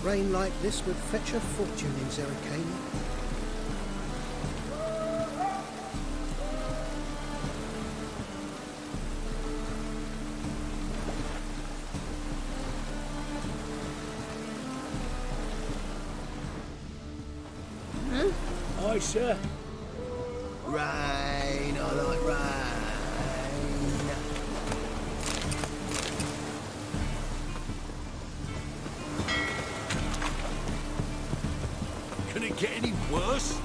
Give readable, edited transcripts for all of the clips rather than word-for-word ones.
Rain like this would fetch a fortune in Zerrikania. Aye, sir. Rain, I like rain. Can it get any worse?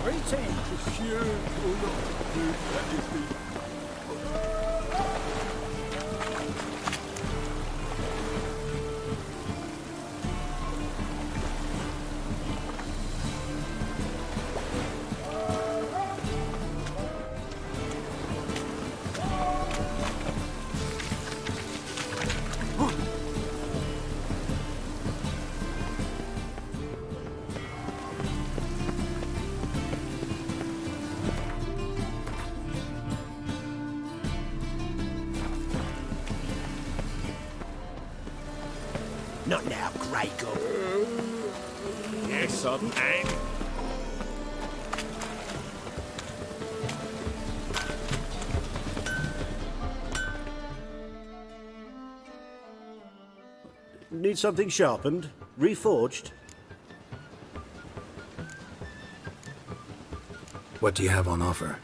Greetings. Monsieur, or not, dude, that is the... Not now, Grey Goblin. Yes, sudden and... Need something sharpened? Reforged? What do you have on offer?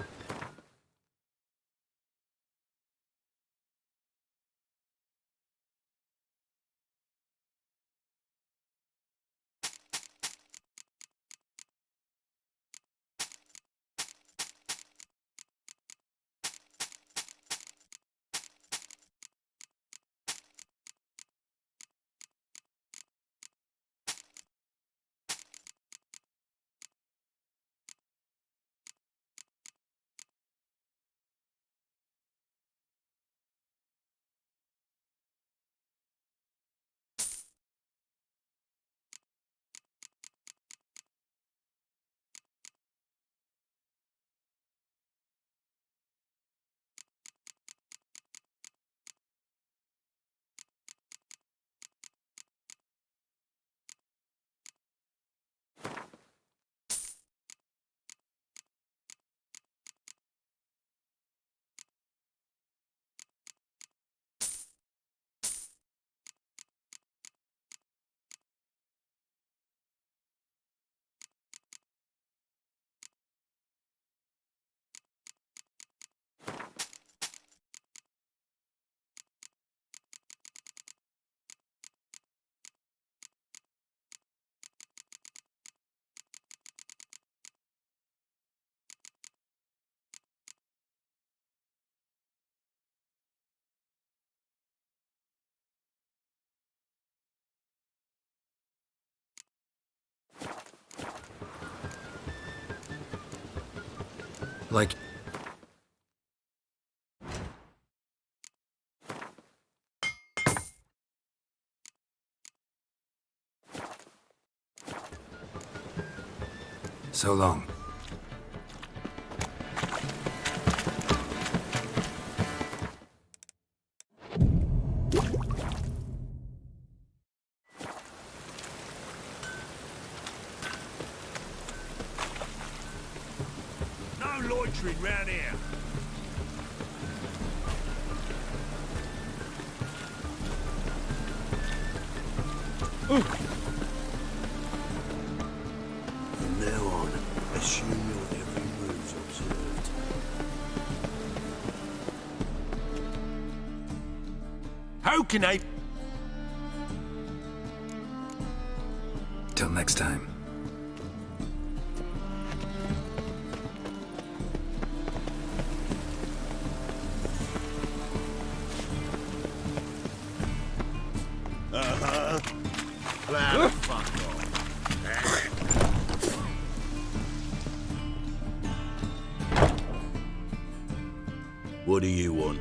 Like... So long. No loitering round here. From now on, assume your every move's observed. How can I... Till next time. Well, fuck off. What do you want?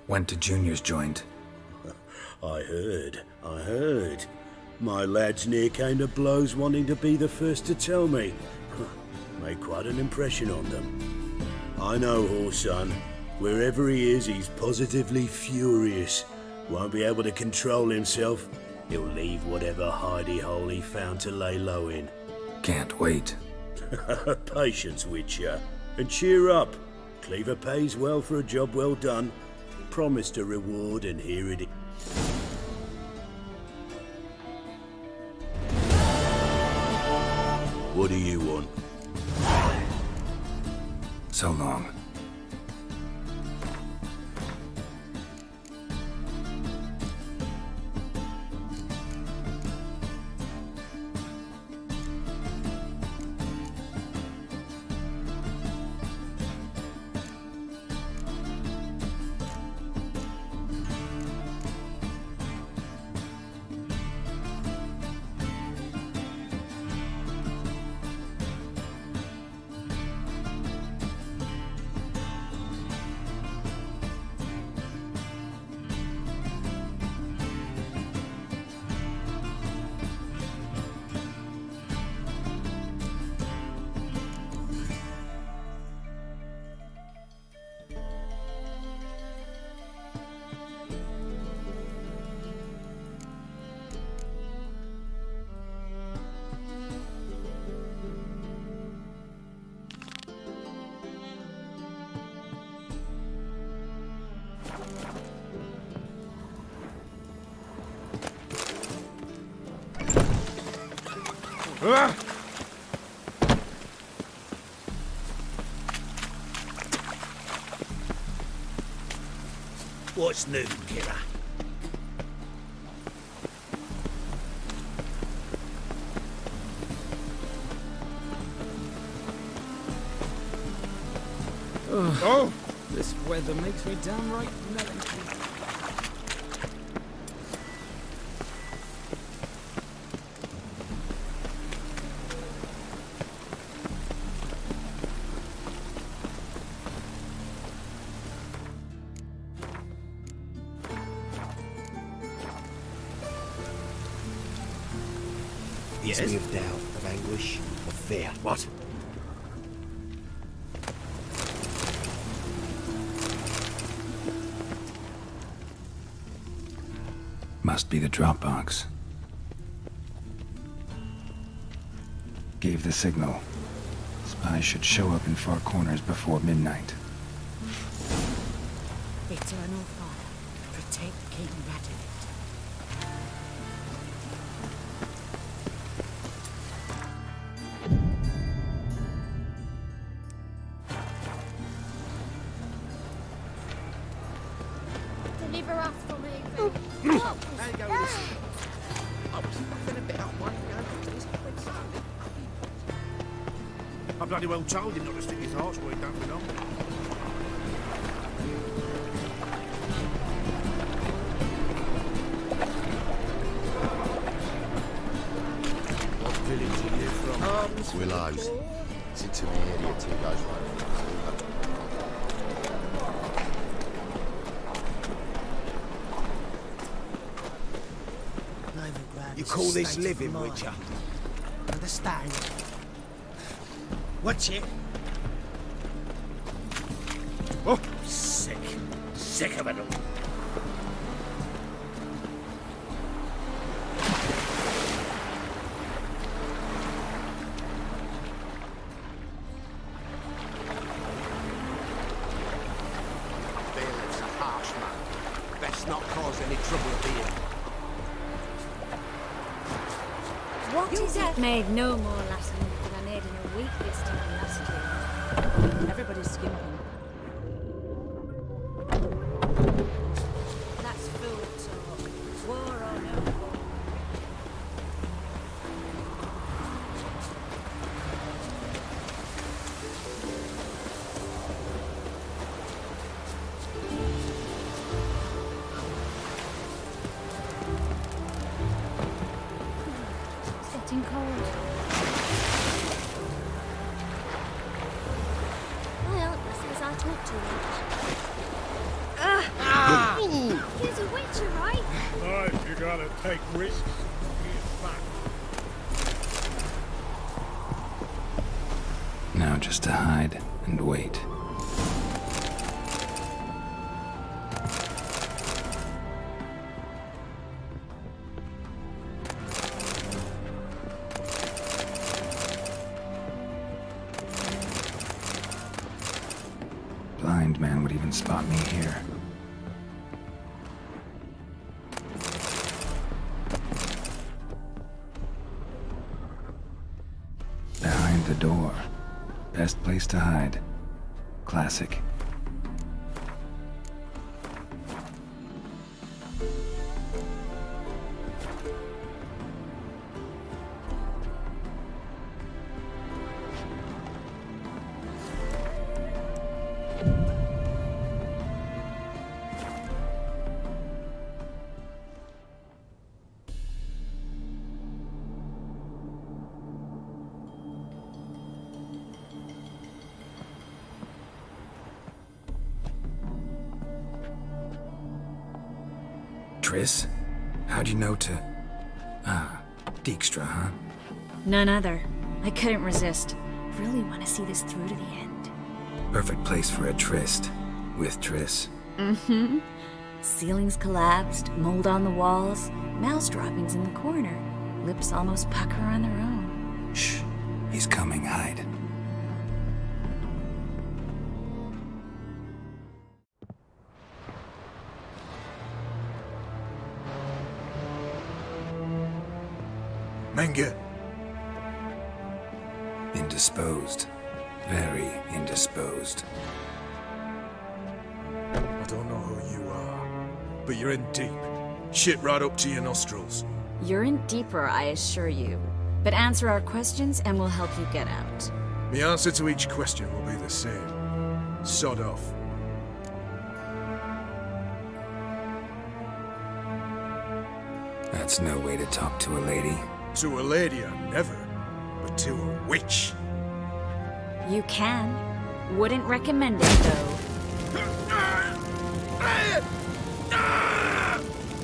went to Junior's joint. I heard. My lads near came to blows wanting to be the first to tell me. Made quite an impression on them. I know Horson. Wherever he is, he's positively furious. Won't be able to control himself. He'll leave whatever hidey hole he found to lay low in. Can't wait. Patience, Witcher. And cheer up. Cleaver pays well for a job well done. Promised a reward, and here it is. What do you want? So long. What's new, killer? Oh! This weather makes me downright melancholy. Yes? Me of doubt, of anguish, of fear. What? Must be the Dropbox. Gave the signal. Spies should show up in far corners before midnight. Eternal Father, protect King Radivit. Deliver us from here. I bloody well told him not to stick his arse where he don't belong. What village are you from? Willows. It's into the area till it goes right. Novigrad You is call a this state of living, mind. Witcher? Understand? Watch it. Oh, sick. Sick of it all. Bailiff's a harsh man. Best not cause any trouble here. What is it? Made no more last month than I made in a week this time last year. Everybody's skimping. That's fool talk. War or no war. It's getting cold. Well, since I talk too much. got you, right? Life, you gotta take risks. Give back. Now just to hide and wait. Blind man would even spot me here. Behind the door. Best place to hide. Classic. Triss? How'd you know to... Ah, Dijkstra, huh? None other. I couldn't resist. Really want to see this through to the end. Perfect place for a tryst. With Triss. Mm-hmm. Ceilings collapsed, mold on the walls, mouse droppings in the corner. Lips almost pucker on their own. Shh. He's coming, hide. Menge. Indisposed. Very indisposed. I don't know who you are, but you're in deep. Shit right up to your nostrils. You're in deeper, I assure you. But answer our questions and we'll help you get out. The answer to each question will be the same. Sod off. That's no way to talk to a lady. To a lady, I never. But to a witch. You can. Wouldn't recommend it, though.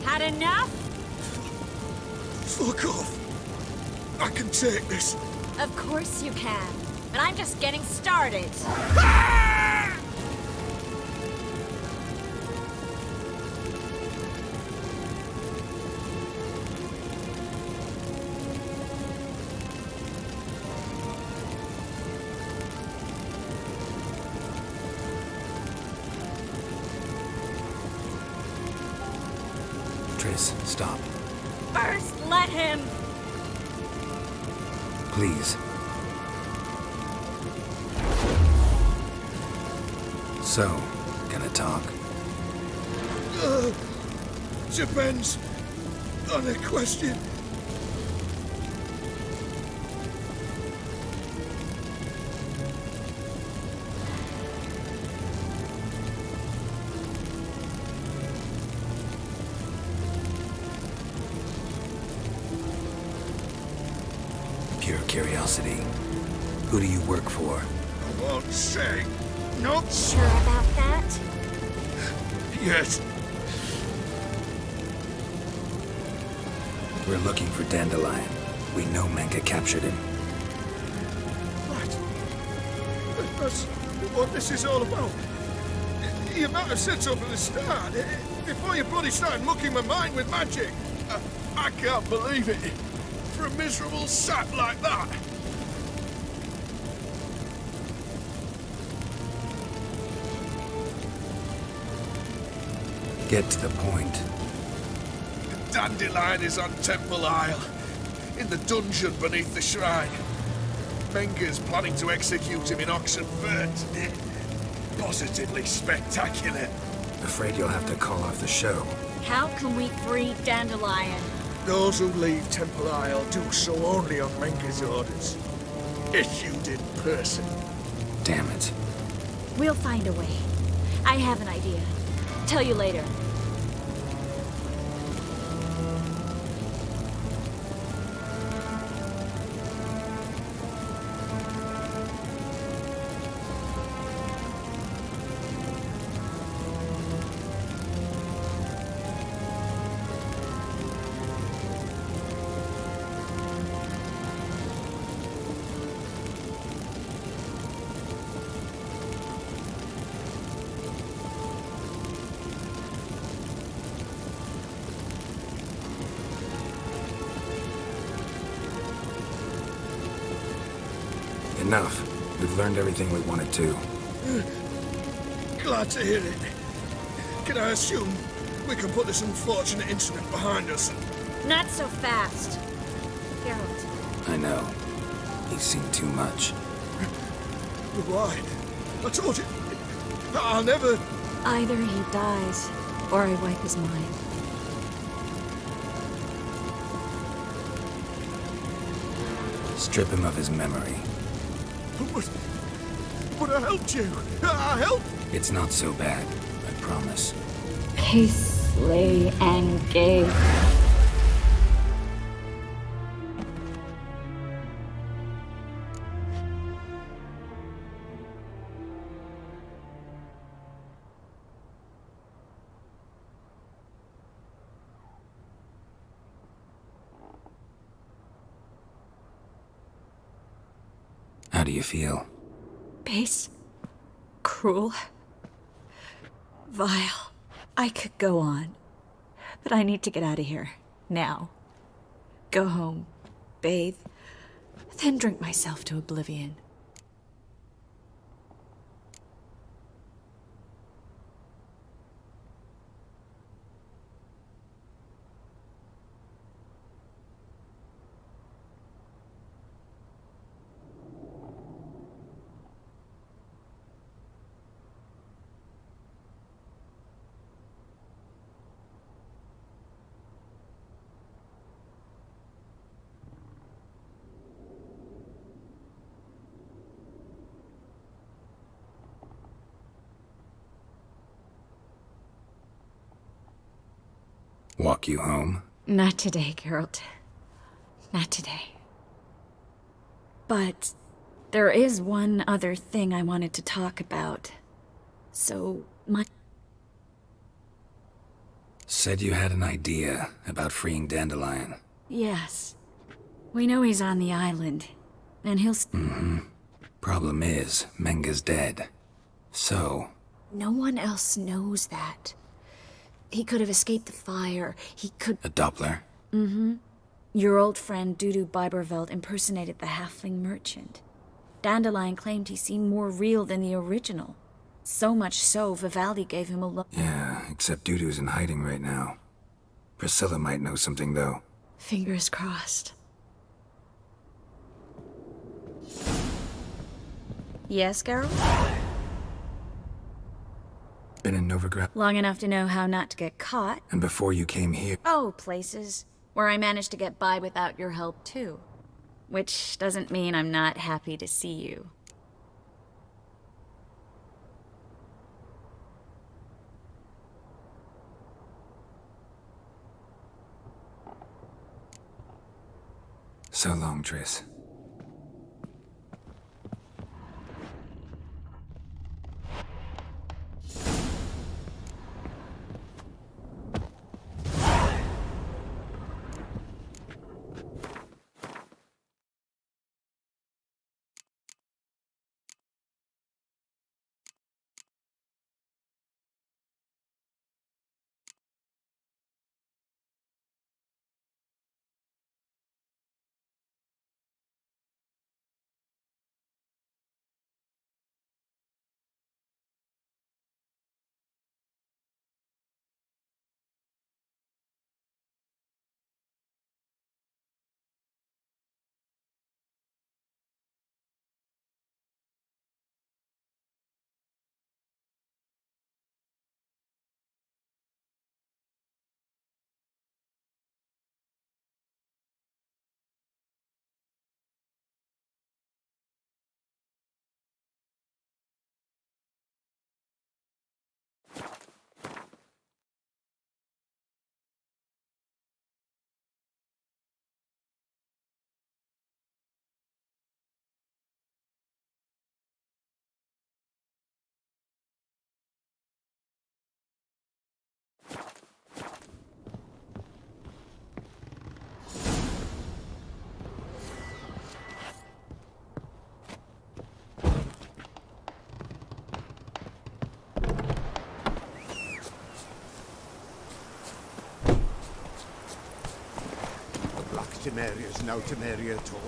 Had enough? Fuck off. I can take this. Of course you can. But I'm just getting started. Triss, stop. First, let him. Please. So, gonna talk? Depends on the question. Pure curiosity. Who do you work for? I won't say. Nope. Sure about that? Yes. We're looking for Dandelion. We know Menge captured him. Right. That's what this is all about. You might have said so from the start. Before you bloody started mucking my mind with magic. I can't believe it. For a miserable sap like that. Get to the point. Dandelion is on Temple Isle, in the dungeon beneath the shrine. Menge's planning to execute him in Oxenfurt. Positively spectacular. Afraid you'll have to call off the show. How can we free Dandelion? Those who leave Temple Isle do so only on Menge's orders. Issued in person. Damn it. We'll find a way. I have an idea. Tell you later. Enough. We've learned everything we wanted to. Glad to hear it. Can I assume we can put this unfortunate incident behind us? Not so fast. Geralt, I know. He's seen too much. Why? I told you. I'll never... either he dies, or I wipe his mind. Strip him of his memory. But I helped you. I helped. It's not so bad, I promise. Peace, lay, and gave. How do you feel? Base. Cruel. Vile. I could go on. But I need to get out of here. Now. Go home. Bathe. Then drink myself to oblivion. Walk you home? Not today, Geralt. Not today. But there is one other thing I wanted to talk about. So, Said you had an idea about freeing Dandelion. Yes. We know he's on the island. And he'll... Problem is, Menga's dead. So... No one else knows that. He could have escaped the fire. He could... A Doppler? Your old friend Dudu Biberveld impersonated the halfling merchant. Dandelion claimed he seemed more real than the original. So much so, Vivaldi gave him a look. Yeah, except Dudu's in hiding right now. Priscilla might know something, though. Fingers crossed. Yes, Geralt? Been in Novigrad? Long enough to know how not to get caught. And before you came here... Oh, places where I managed to get by without your help, too. Which doesn't mean I'm not happy to see you. So long, Triss. Temeria's no Temeria at all.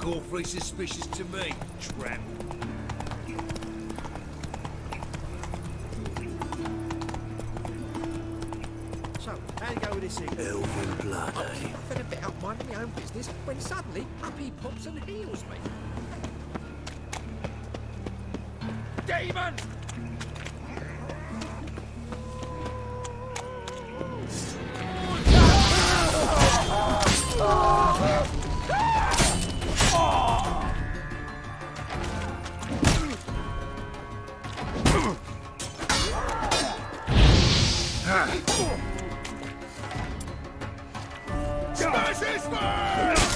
look awfully suspicious to me, tramp. So, how you go with this thing? Elven blood, eh? I've been a bit out minding my own business when suddenly up he pops and heals me. Demon! Smash his face!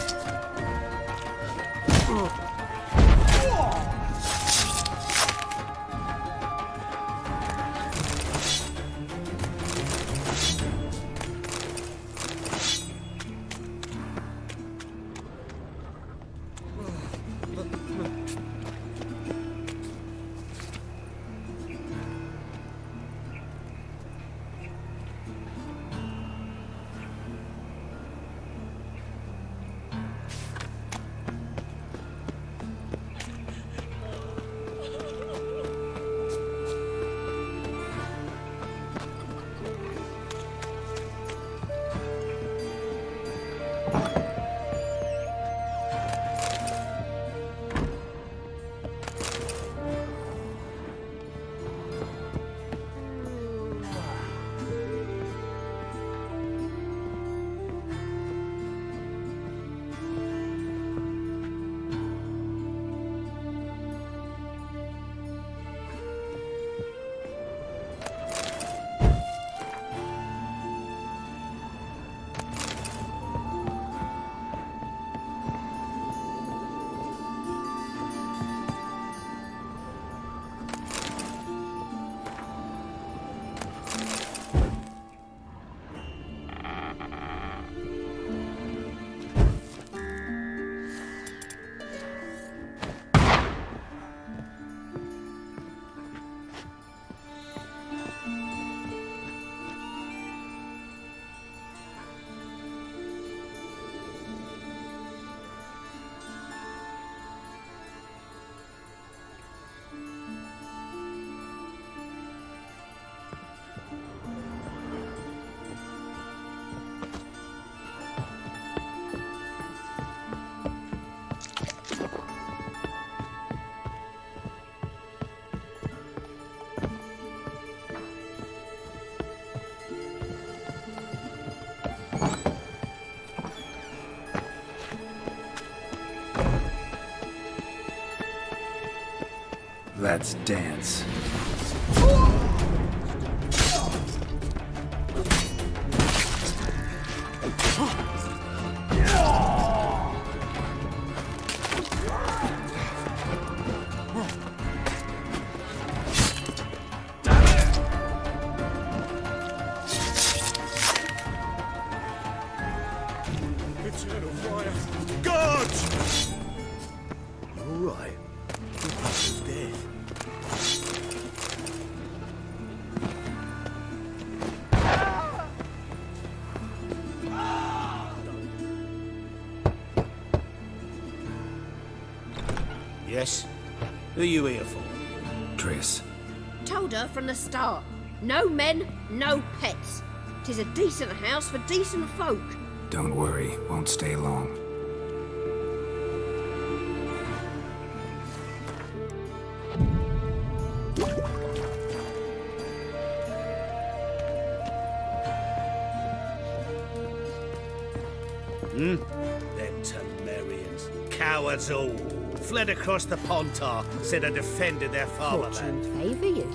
Let's dance. Eternal fire. Guards! All right. Your brother's dead. Yes? Who are you here for? Triss. Told her from the start. No men, no pets. 'Tis a decent house for decent folk. Don't worry, won't stay long. Them Temerians. Cowards all. Fled across the Pontar, said I defended their fatherland. Fortune favour you.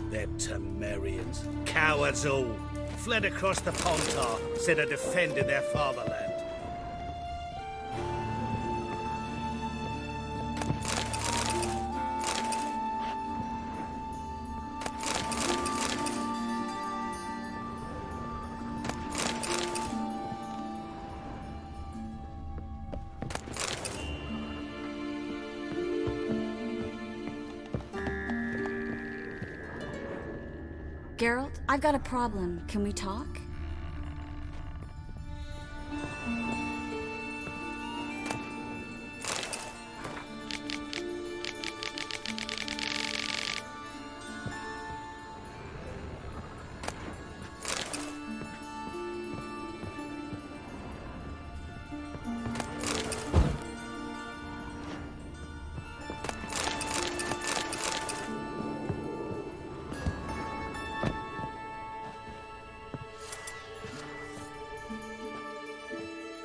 Them Temerians. Cowards all. Fled across the Pontar, said I defended their fatherland. Geralt, I've got a problem. Can we talk?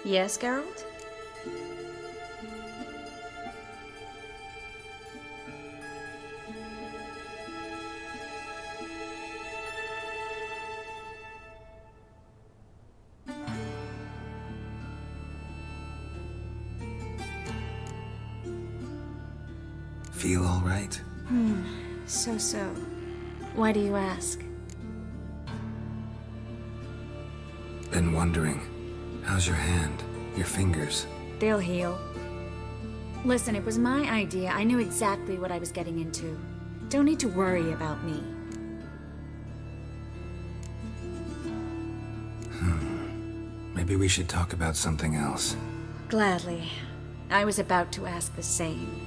Yes, Geralt? Feel all right? So. Why do you ask? Been wondering. How's your hand? Your fingers? They'll heal. Listen, it was my idea. I knew exactly what I was getting into. Don't need to worry about me. Maybe we should talk about something else. Gladly. I was about to ask the same.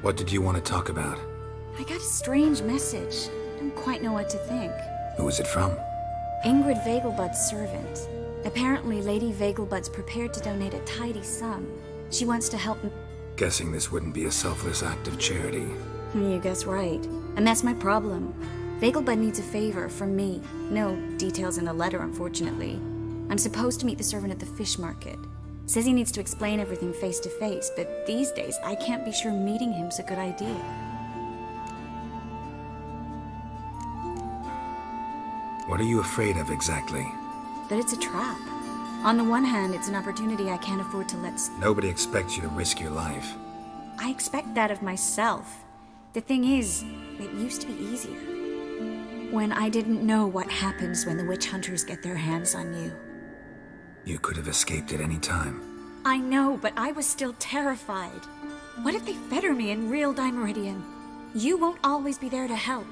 What did you want to talk about? I got a strange message. Don't quite know what to think. Who was it from? Ingrid Vegelbud's servant. Apparently, Lady Vegelbud's prepared to donate a tidy sum. She wants to help. Guessing this wouldn't be a selfless act of charity. You guess right. And that's my problem. Vegelbud needs a favor from me. No details in the letter, unfortunately. I'm supposed to meet the servant at the fish market. Says he needs to explain everything face to face, but these days I can't be sure meeting him's a good idea. What are you afraid of exactly? That it's a trap. On the one hand, it's an opportunity I can't afford to let. Nobody expects you to risk your life. I expect that of myself. The thing is, it used to be easier. When I didn't know what happens when the witch hunters get their hands on you. You could have escaped at any time. I know, but I was still terrified. What if they fetter me in real Dimeridian? You won't always be there to help.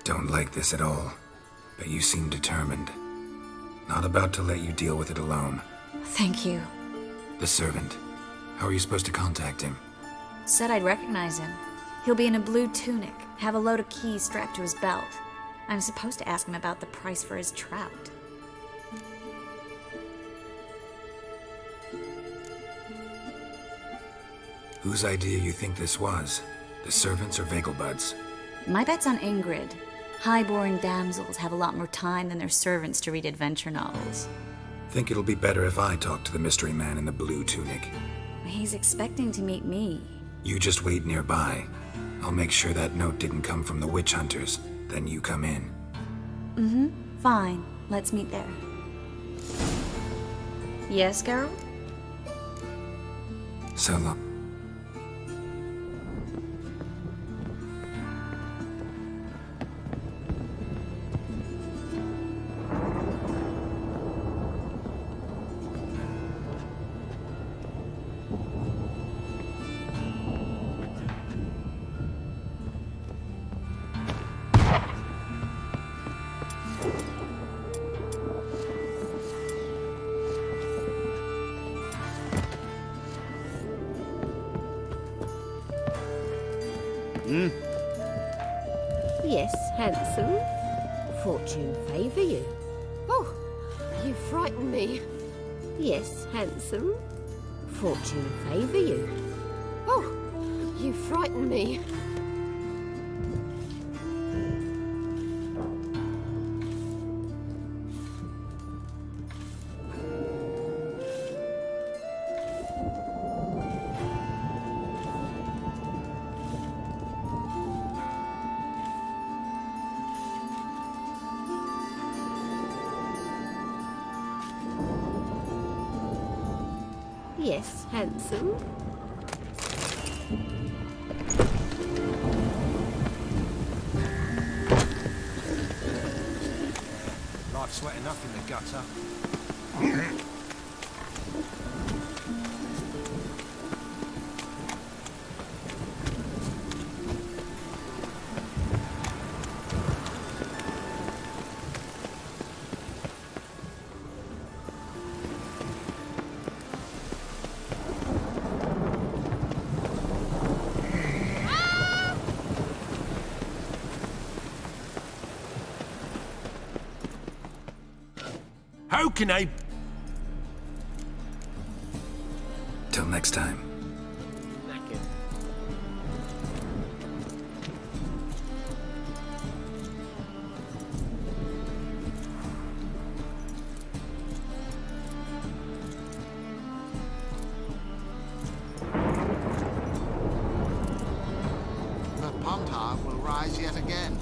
Don't like this at all, but you seem determined. Not about to let you deal with it alone. Thank you. The servant. How are you supposed to contact him? Said I'd recognize him. He'll be in a blue tunic, have a load of keys strapped to his belt. I'm supposed to ask him about the price for his trout. Whose idea you think this was? The servants or Vegelbud's? My bet's on Ingrid. High-born damsels have a lot more time than their servants to read adventure novels. Think it'll be better if I talk to the mystery man in the blue tunic. He's expecting to meet me. You just wait nearby. I'll make sure that note didn't come from the witch hunters. Then you come in. Fine. Let's meet there. Yes, Geralt? So long. Yes, handsome. Fortune favour you. Oh, you frighten me. Yes, handsome. Fortune favour you. Oh, you frighten me. Yes, handsome. Life's wet enough in the gutter. joking, eh? Till next time. The Pontar will rise yet again.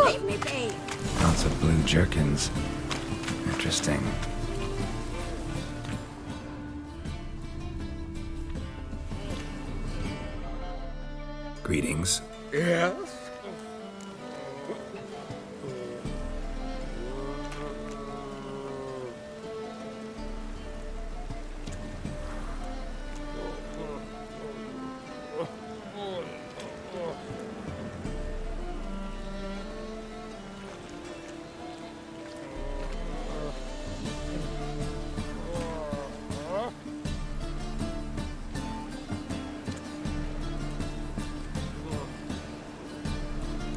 Leave me be. Lots of blue jerkins. Interesting. Greetings. Yes?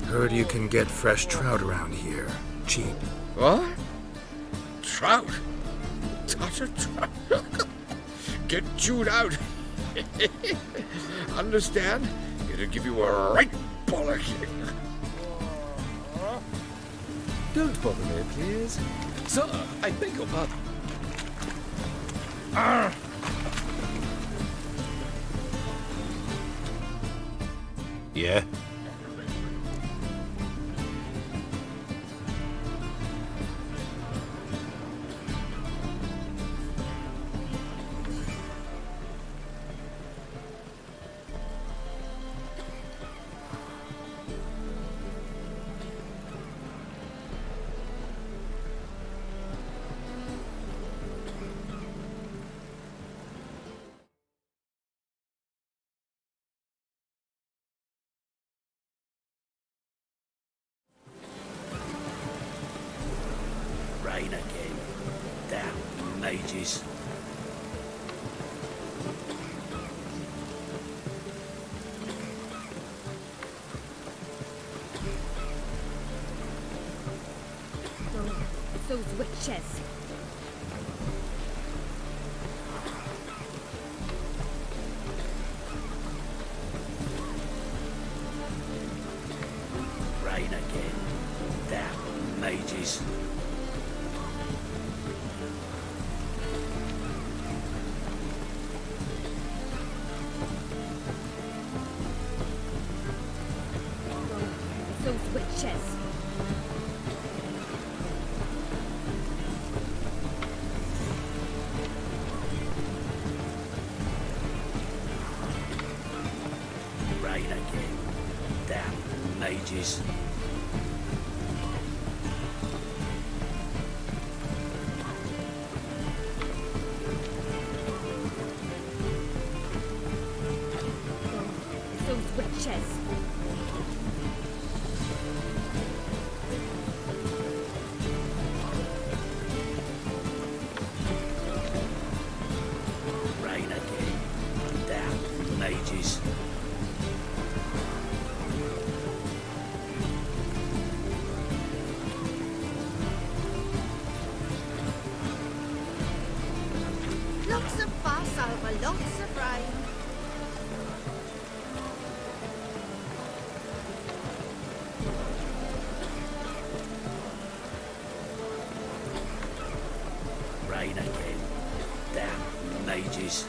Heard you can get fresh trout around here. Cheap. What? Trout? Touch a trout? Get chewed out. Understand? It'll give you a right bollocking. Don't bother me, please. Sir, I beg your pardon. Yeah? Rain again. Damn mages. Those witches. Rain again. Damn mages. Those witches. Rain again. Damn mages. Those witches. Rain again. Damn mages. Lots of fuss over lots of rain. Rain again. Damn mages.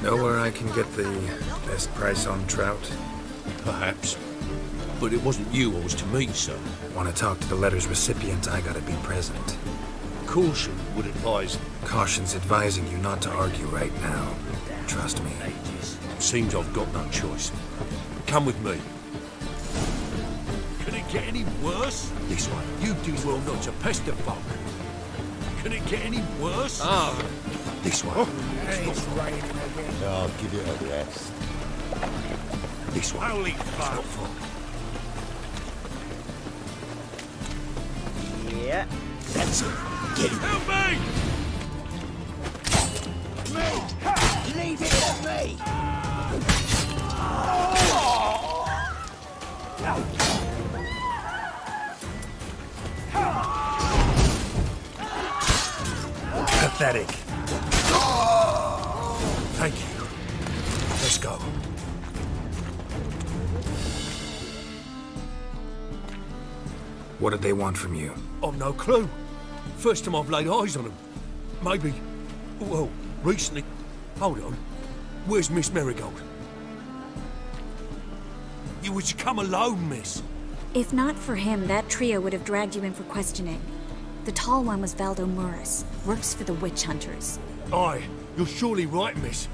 Know where I can get the best price on trout? Perhaps. But it wasn't you I was to meet, sir. Want to talk to the letter's recipient, I gotta be present. Caution would advise. Caution's advising you not to argue right now. Trust me. Seems I've got no choice. Come with me. Can it get any worse? This way. You do well not to pester folk. Can it get any worse? This way. I'll give it a rest. This way. Holy fuck. Not far. Yeah, that's it. Get him. Help me! Leave it to me! Pathetic. Thank you. Let's go. What did they want from you? I've no clue. First time I've laid eyes on them. Maybe... well, recently... Hold on. Where's Miss Marigold? You was to come alone, miss. If not for him, that trio would have dragged you in for questioning. The tall one was Valdo Morris, works for the witch hunters. Aye, you're surely right, miss.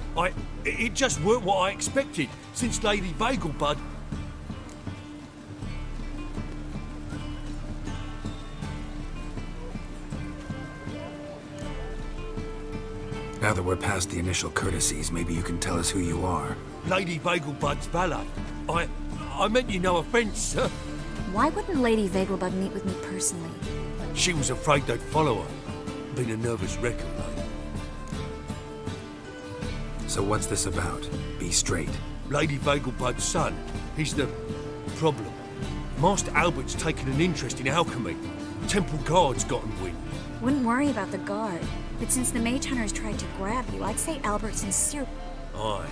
It just weren't what I expected, since Lady Vagelbud... Now that we're past the initial courtesies, maybe you can tell us who you are. Lady Vagelbud's valet. I meant you no offence, sir. Why wouldn't Lady Vagelbud meet with me personally? She was afraid they'd follow her. Been a nervous wreck of late. So what's this about? Be straight. Lady Vagelbud's son, he's the problem. Master Albert's taken an interest in alchemy. Temple Guard's gotten wind. Wouldn't worry about the guard, but since the mage hunters tried to grab you, I'd say Albert's sincere. Aye.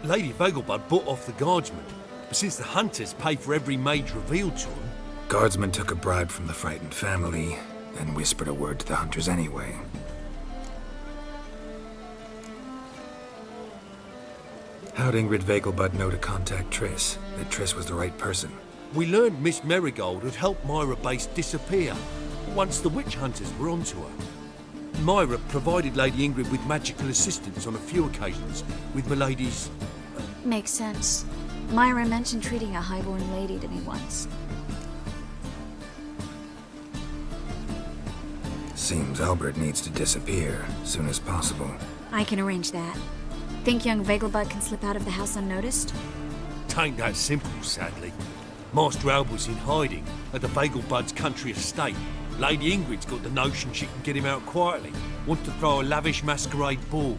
Lady Vagelbud bought off the guardsmen, but since the hunters pay for every mage revealed to them... Guardsmen took a bribe from the frightened family, and whispered a word to the hunters anyway. How'd Ingrid Vagelbud know to contact Triss? That Triss was the right person? We learned Miss Marigold had helped Myra Base disappear once the witch hunters were onto her. Myra provided Lady Ingrid with magical assistance on a few occasions with Milady's... Makes sense. Myra mentioned treating a highborn lady to me once. Seems Albert needs to disappear soon as possible. I can arrange that. Think young Vagelbud can slip out of the house unnoticed? Tain't that simple, sadly. Master Albert's in hiding at the Vagelbud's country estate. Lady Ingrid's got the notion she can get him out quietly. Want to throw a lavish masquerade ball.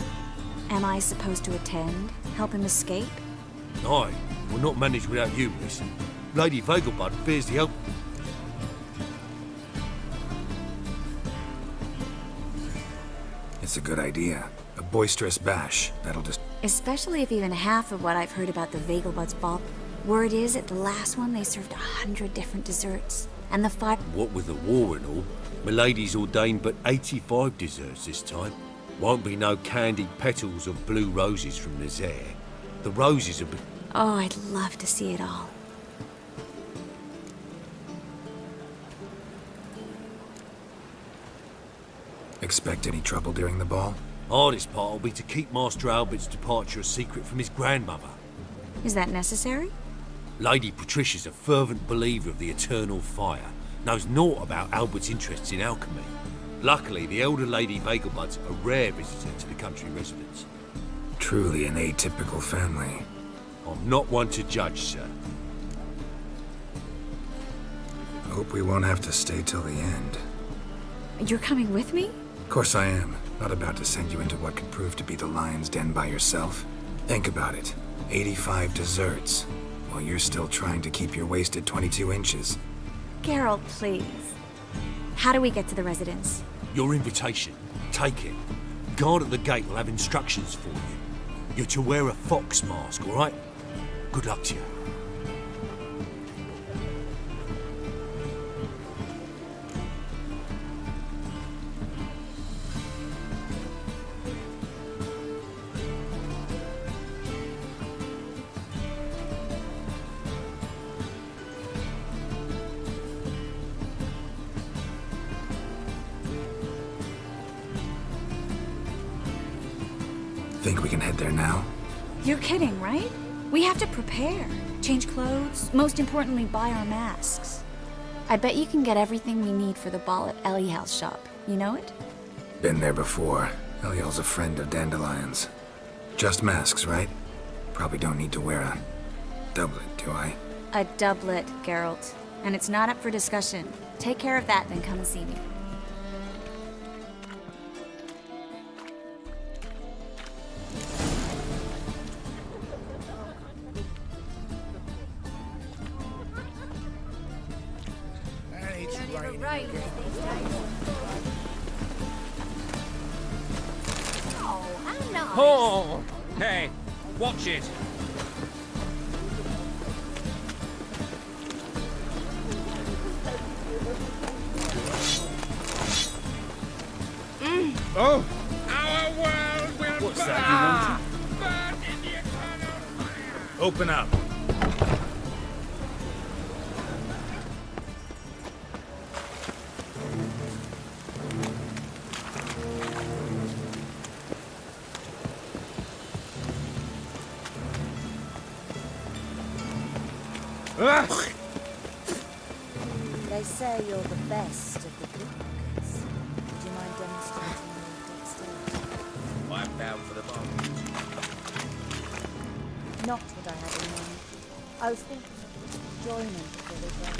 Am I supposed to attend? Help him escape? Aye, we'll not manage without you, miss. Lady Vagelbud fears the help... It's a good idea. A boisterous bash. That'll just... Especially if even half of what I've heard about the Vagelbud's ball. Word is, at the last one, they served 100 different desserts. And the 5... What with the war and all, Milady's ordained but 85 desserts this time. Won't be no candied petals of blue roses from Nazaire. The roses are... Oh, I'd love to see it all. Expect any trouble during the ball? Hardest part will be to keep Master Albert's departure a secret from his grandmother. Is that necessary? Lady Patricia's a fervent believer of the eternal fire. Knows naught about Albert's interests in alchemy. Luckily, the elder Lady Vagelbud's a rare visitor to the country residence. Truly an atypical family. I'm not one to judge, sir. Hope we won't have to stay till the end. You're coming with me? Of course I am. Not about to send you into what could prove to be the lion's den by yourself. Think about it. 85 desserts, while you're still trying to keep your waist at 22 inches. Geralt, please. How do we get to the residence? Your invitation. Take it. Guard at the gate will have instructions for you. You're to wear a fox mask, all right? Good luck to you. Think we can head there now? You're kidding, right? We have to prepare. Change clothes, most importantly, buy our masks. I bet you can get everything we need for the ball at Eliel's shop. You know it? Been there before. Eliel's a friend of Dandelion's. Just masks, right? Probably don't need to wear a doublet, do I? A doublet, Geralt. And it's not up for discussion. Take care of that, then come and see me. Oh, hey, watch it. Oh! Our world will What's that burn in the eternal fire! Open up. They say you're the best of the pickpockets. Would you mind demonstrating your dexterity? I'm down for the moment. Not what I had in mind. I was thinking of joining before they burn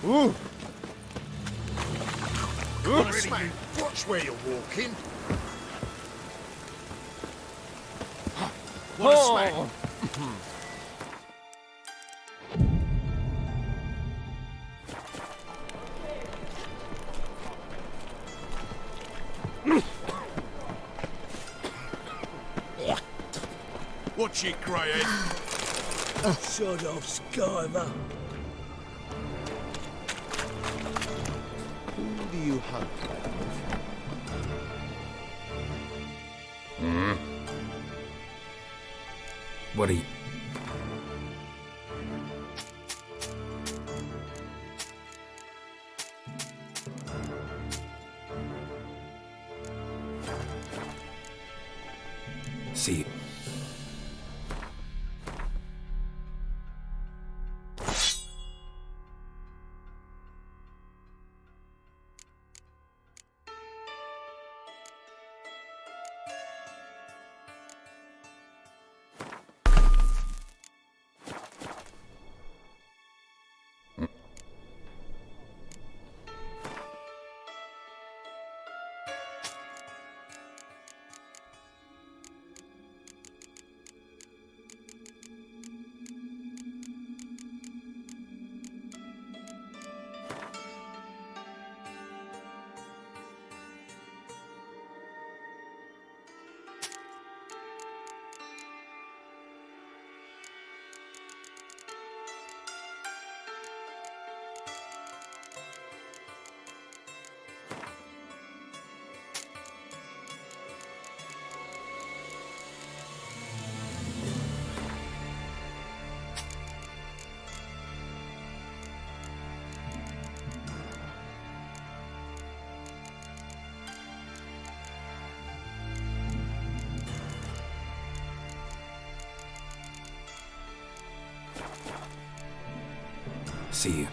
me. Ooh! Honest, man, watch where you're walking. What a smack! Watch it, Greyhead. Sod off, Skyver. Who do you hunt, What are you... See... See you.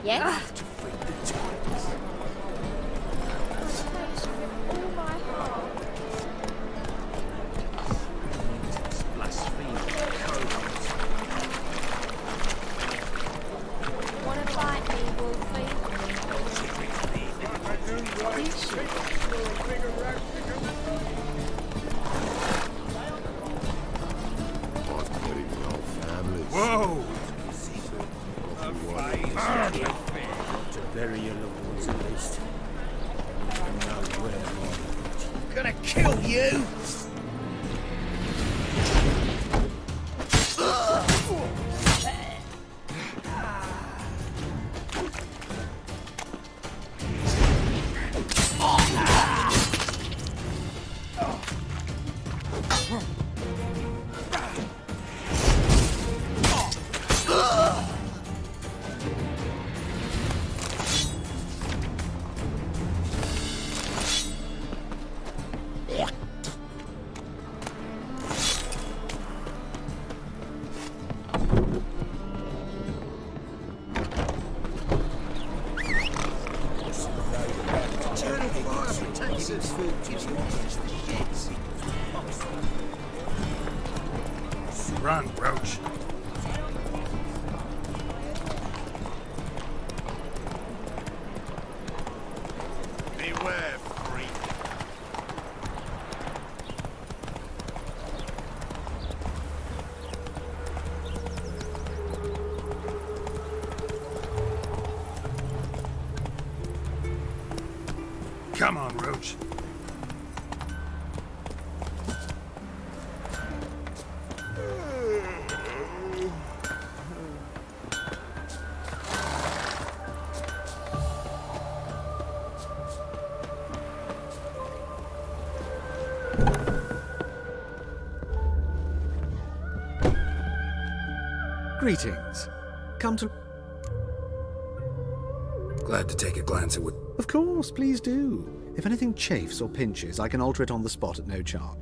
Yes? Whoa! To bury your loved ones at least. And know where Gonna kill you! Greetings, food. If you want just the shits. Run, Roach. Beware, freak. Come on, Roach. Greetings. Come to... Glad to take a glance at what... Of course, please do. If anything chafes or pinches, I can alter it on the spot at no charge.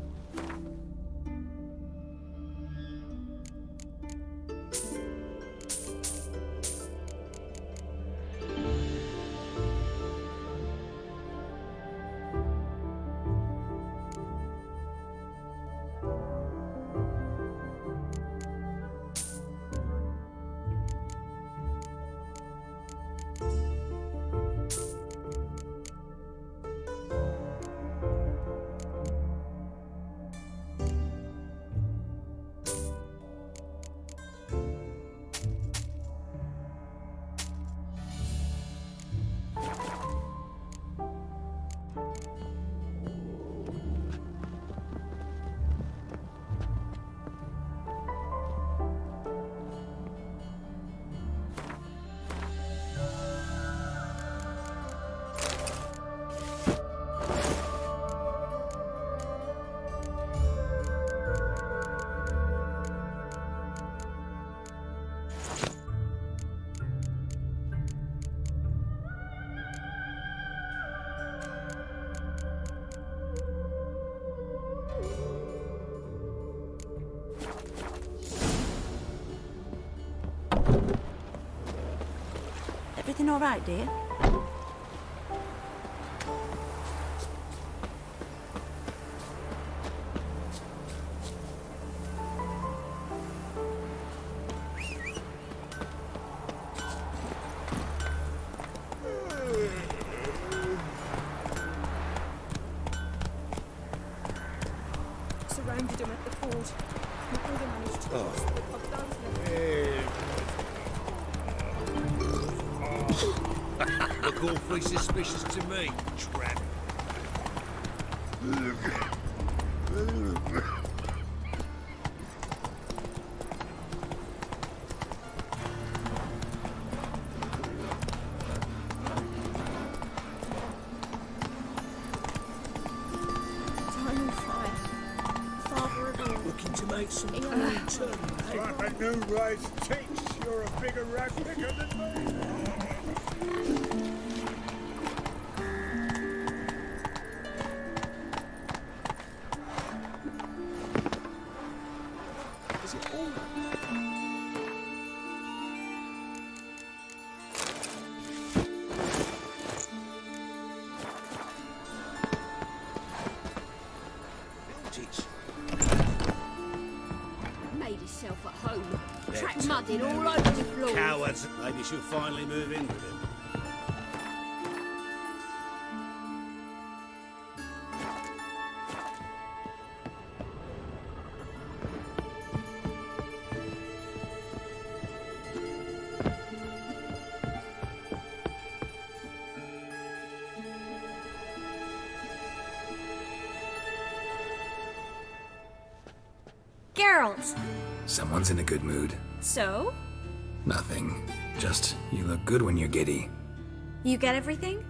Everything all right, dear? Surrounded him at the ford. My brother managed to cross. I've down to Look awfully suspicious to me, tramp. time and fire. Father of all. Looking to make some Ian. turn, Like a new rice takes, you're a bigger rat picker than me. Is it all? Made himself at home. Track mudding all over the floor. Cowards. Maybe she'll finally move in with him. Geralt! Someone's in a good mood. So? Nothing. Just, you look good when you're giddy. You get everything?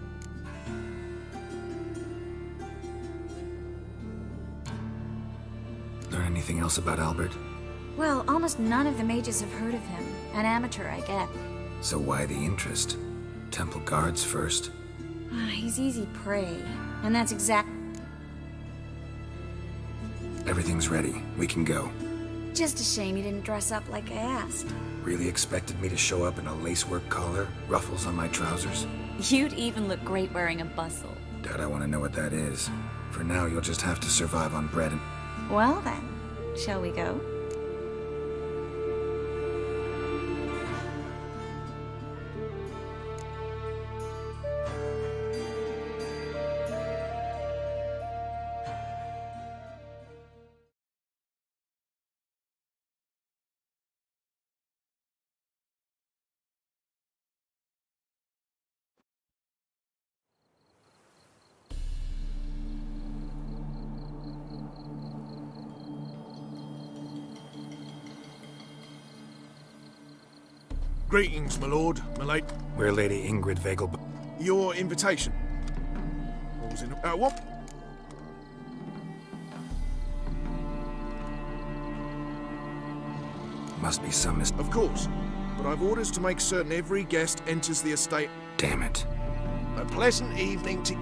Learn anything else about Albert? Well, almost none of the mages have heard of him. An amateur, I get. So why the interest? Temple guards first. He's easy prey. And that's exact... Everything's ready. We can go. Just a shame you didn't dress up like I asked. Really expected me to show up in a lacework collar, ruffles on my trousers? You'd even look great wearing a bustle. Doubt I want to know what that is. For now, you'll just have to survive on bread and... Well then, shall we go? Greetings, my lord, my lady. We're Lady Ingrid Vegelbud. Your invitation. What was it? What? Must be some Of course. But I've orders to make certain every guest enters the estate. Damn it. A pleasant evening to...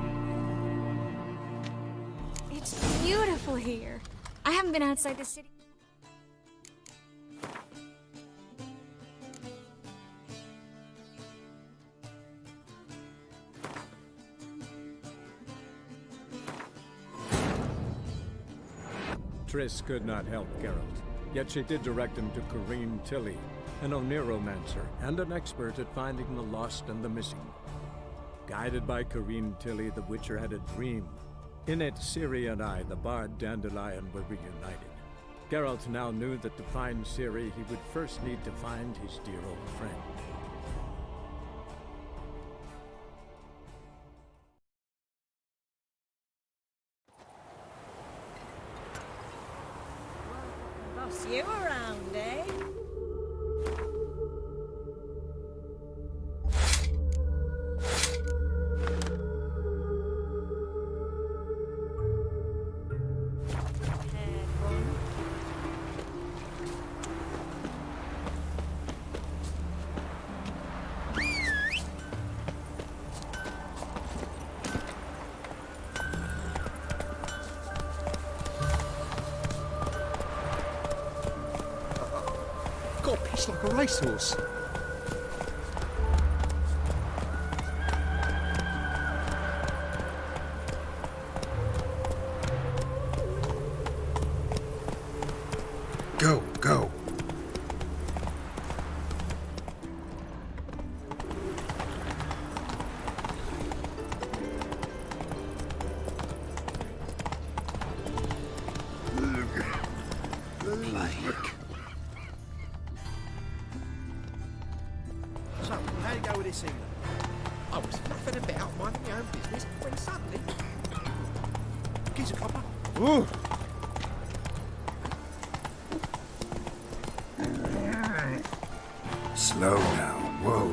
It's beautiful here. I haven't been outside the city. Triss could not help Geralt, yet she did direct him to Corrine Tilly, an Oniromancer and an expert at finding the lost and the missing. Guided by Corrine Tilly, the Witcher had a dream. In it, Ciri and I, the bard Dandelion, were reunited. Geralt now knew that to find Ciri, he would first need to find his dear old friend. Boss you around, eh? Got a piss like a racehorse. Go, go. So, how'd it go with this evening? I was fluffing about, minding my own business, when suddenly... Here's a copper. Ooh. Slow now. Whoa.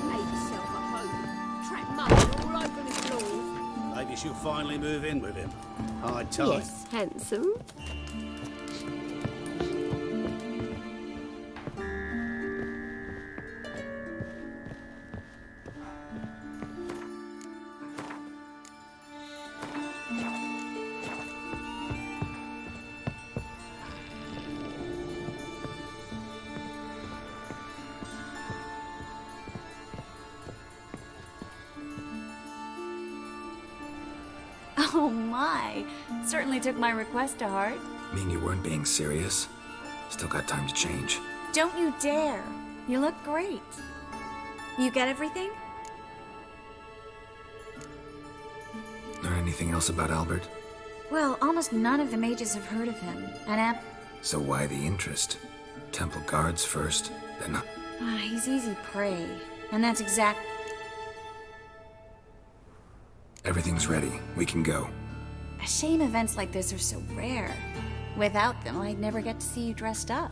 Made yourself a home. Track mud all over the floor. Maybe she'll finally move in with him. High time. Yes, handsome. Oh my! Certainly took my request to heart. Mean you weren't being serious? Still got time to change. Don't you dare! You look great. You get everything? Or anything else about Albert? Well, almost none of the mages have heard of him. And So why the interest? Temple guards first, then... he's easy prey. And that's exact... Everything's ready. We can go. A shame events like this are so rare. Without them, I'd never get to see you dressed up.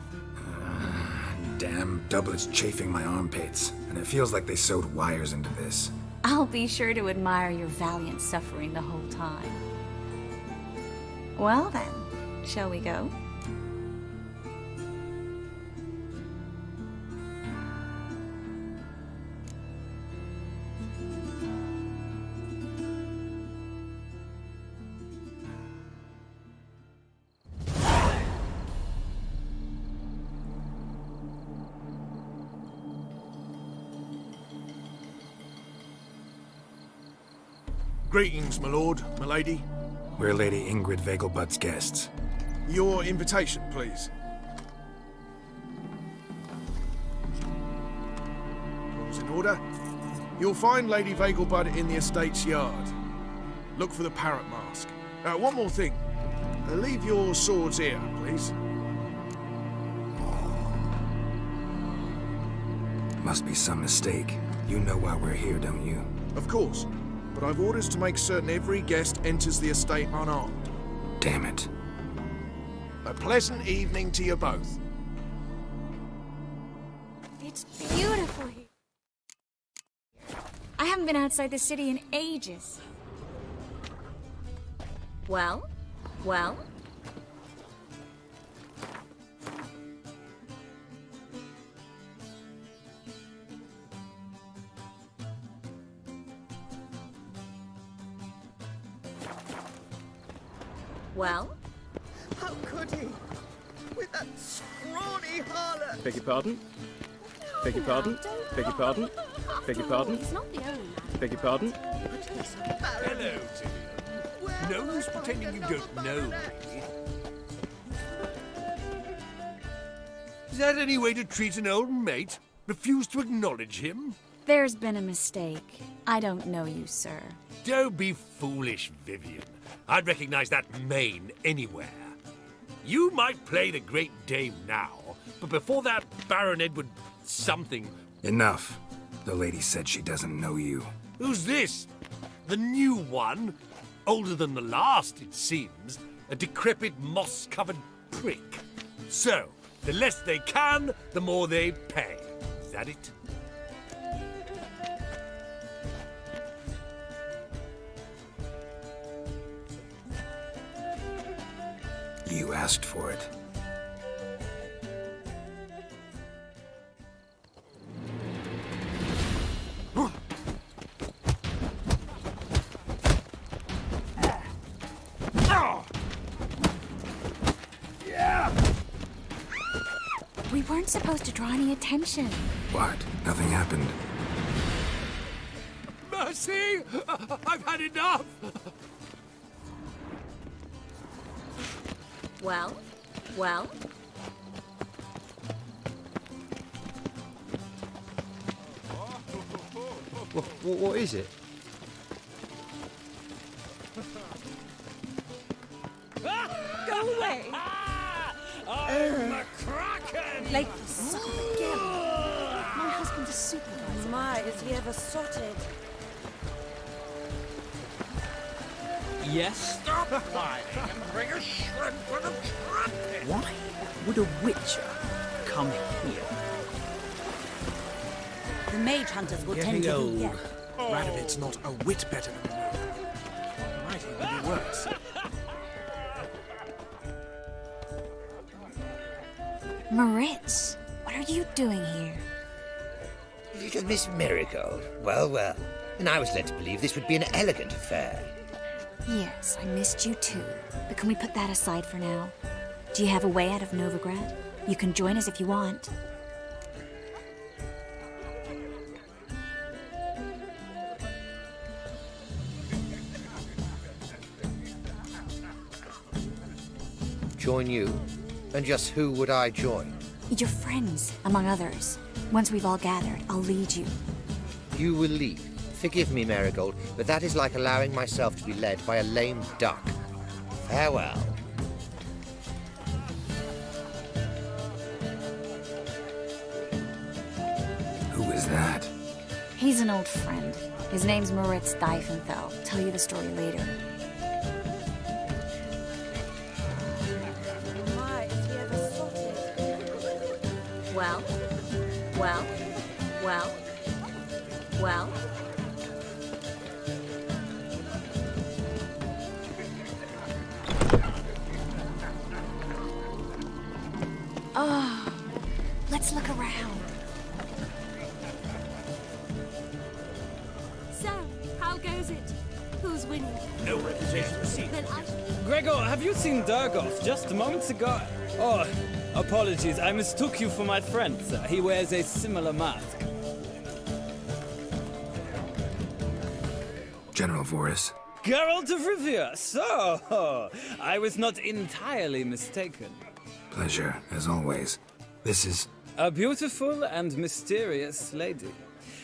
Damn doublets chafing my armpits. And it feels like they sewed wires into this. I'll be sure to admire your valiant suffering the whole time. Well then, shall we go? Greetings, my lord, my lady. We're Lady Ingrid Vegelbud's guests. Your invitation, please. All's in order. You'll find Lady Vegelbud in the estate's yard. Look for the parrot mask. One more thing. Leave your swords here, please. Must be some mistake. You know why we're here, don't you? Of course. But I've orders to make certain every guest enters the estate unarmed. Damn it. A pleasant evening to you both. It's beautiful here. I haven't been outside the city in ages. Well? Well? Well? How could he? With that scrawny harlot! Beg your pardon? Beg your pardon? Beg your pardon? Beg your pardon? He's not the only man. Beg your pardon? Hello, Tyrion. No use pretending you don't know me. Is that any way to treat an old mate? Refuse to acknowledge him? There's been a mistake. I don't know you, sir. Don't be foolish, Vivian. I'd recognize that mane anywhere. You might play the Great Dame now, but before that, Baron Edward something... Enough. The lady said she doesn't know you. Who's this? The new one? Older than the last, it seems. A decrepit, moss-covered prick. So, the less they can, the more they pay. Is that it? You asked for it. We weren't supposed to draw any attention. What? Nothing happened. Mercy! I've had enough! Well? Well? What is it? Go away! I'm a kraken! Like, son of a girl. My husband's a supervisor. My, is he ever sorted? Yes? Stop whining and bring a shrimp for the kraken! Why would a witcher come here? The mage hunters will tend Getting to old. be here. Radovid's not a whit better than you. Might even be worse. Moritz, what are you doing here? Little Miss Marigold. Well, well. And I was led to believe this would be an elegant affair. Yes, I missed you too. But can we put that aside for now? Do you have a way out of Novigrad? You can join us if you want. Join you? And just who would I join? Your friends, among others. Once we've all gathered, I'll lead you. You will lead. Forgive me, Marigold, but that is like allowing myself to be led by a lame duck. Farewell. Who is that? He's an old friend. His name's Moritz Diefenfeld. Tell you the story later. My, is he ever sorted? Well? Well? Well? Well? Oh, let's look around. So, how goes it? Who's winning? No reputation received. Then I... Gregor, have you seen Durgoth just moments ago? Oh, apologies, I mistook you for my friend, sir. He wears a similar mask. General Voris. Geralt of Rivia, so I was not entirely mistaken. Pleasure, as always. This is... A beautiful and mysterious lady.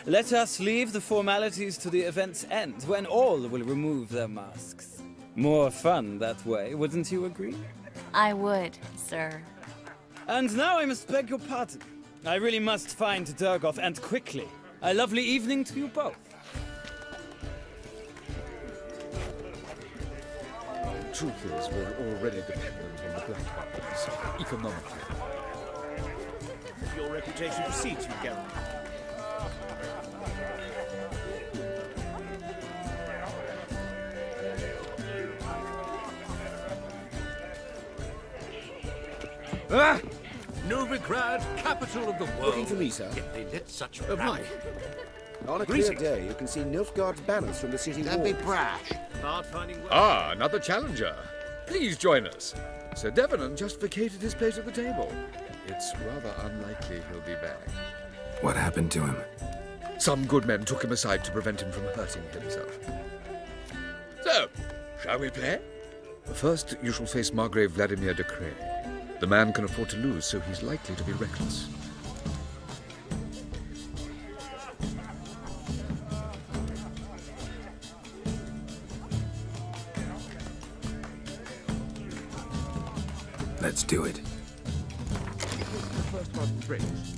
Let us leave the formalities to the event's end, when all will remove their masks. More fun that way, wouldn't you agree? I would, sir. And now I must beg your pardon. I really must find Durgoff, and quickly. A lovely evening to you both. Truth is, we're already dependent on the Black Buttons, economically. Your reputation precedes you, Geralt. Ah! Novigrad, capital of the world. Looking for me, sir? Yet they let such Right. On a clear day, you can see Nilfgaard's banners from the city walls. Don't be brash. Hard finding work. Ah, another challenger. Please join us. Sir Devenant just vacated his place at the table. It's rather unlikely he'll be back. What happened to him? Some good men took him aside to prevent him from hurting himself. So, shall we play? First, you shall face Margrave Vladimir de Cray. The man can afford to lose, so he's likely to be reckless. Let's do it. The first one brings.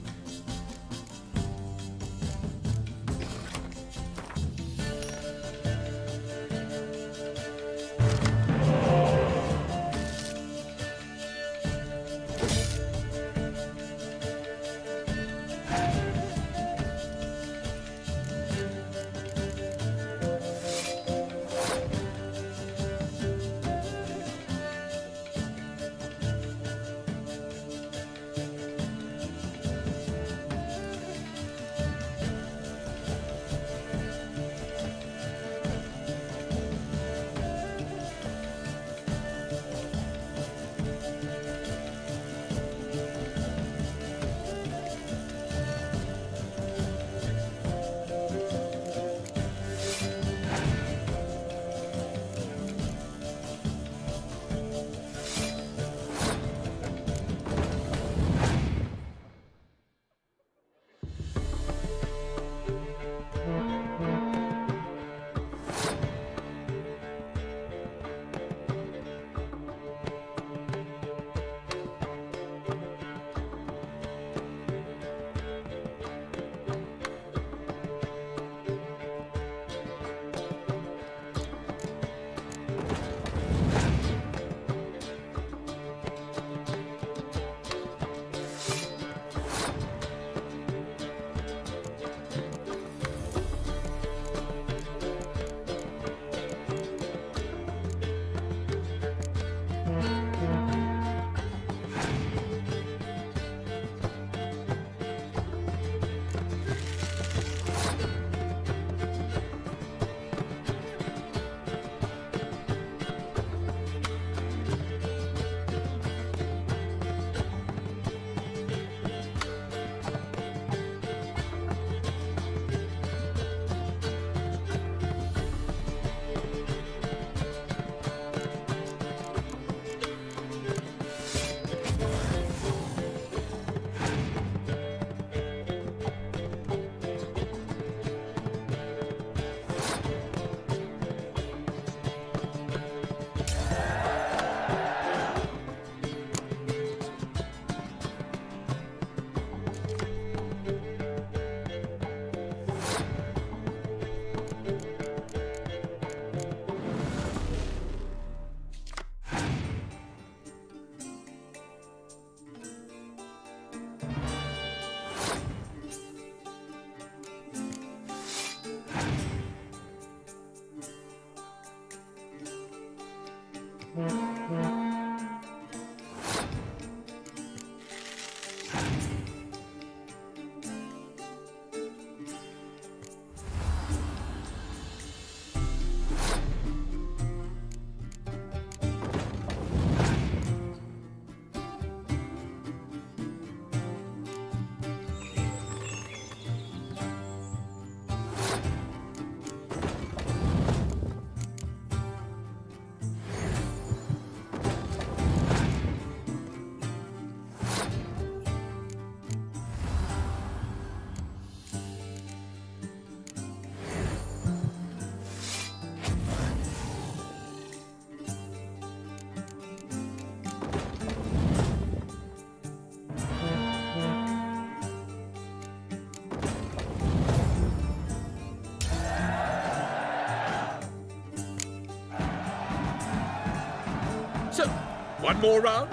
One more round?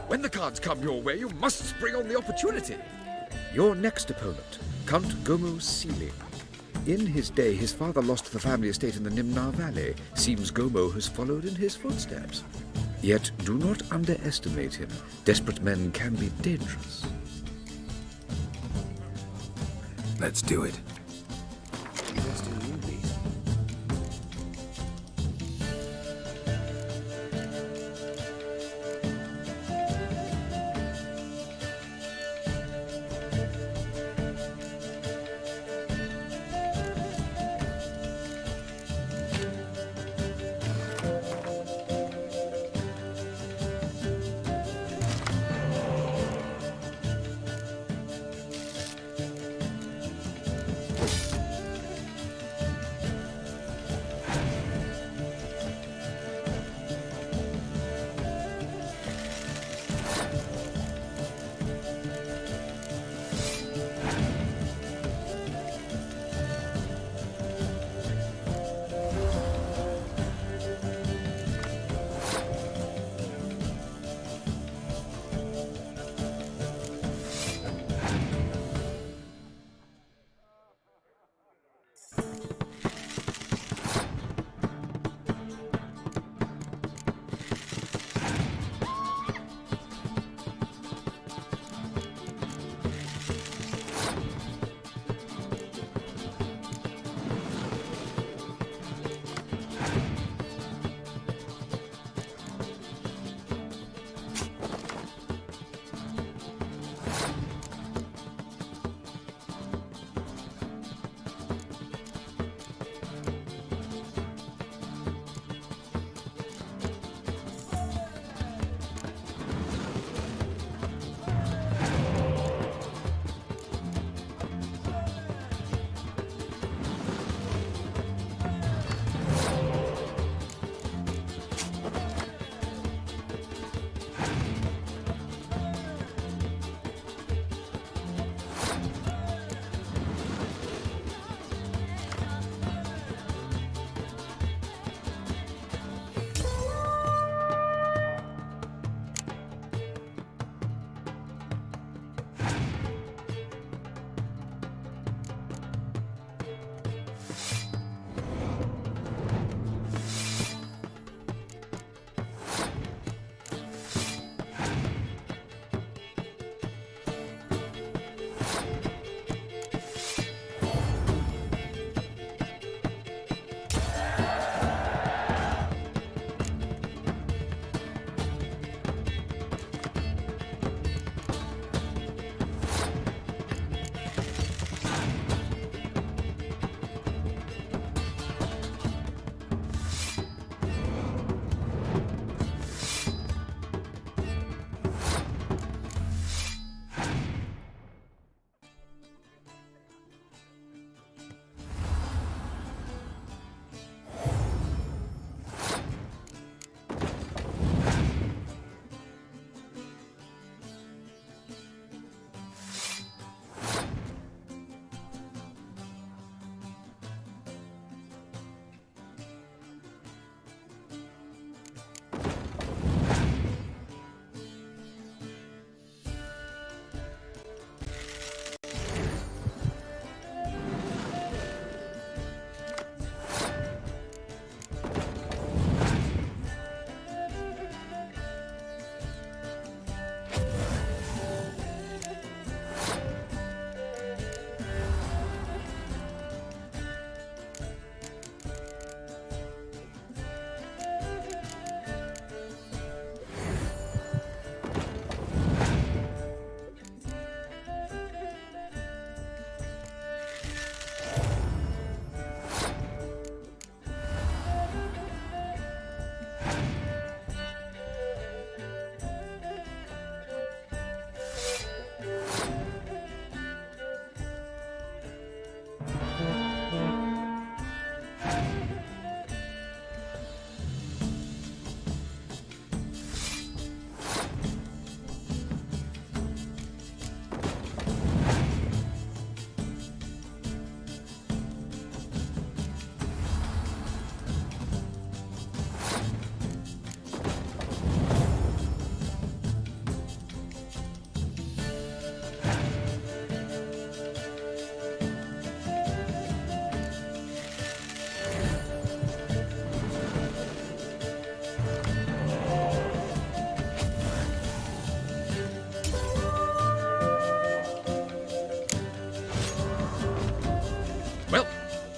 When the cards come your way, you must spring on the opportunity. Your next opponent, Count Gomo Sealing. In his day, his father lost the family estate in the Nimnar Valley. Seems Gomo has followed in his footsteps. Yet do not underestimate him. Desperate men can be dangerous. Let's do it.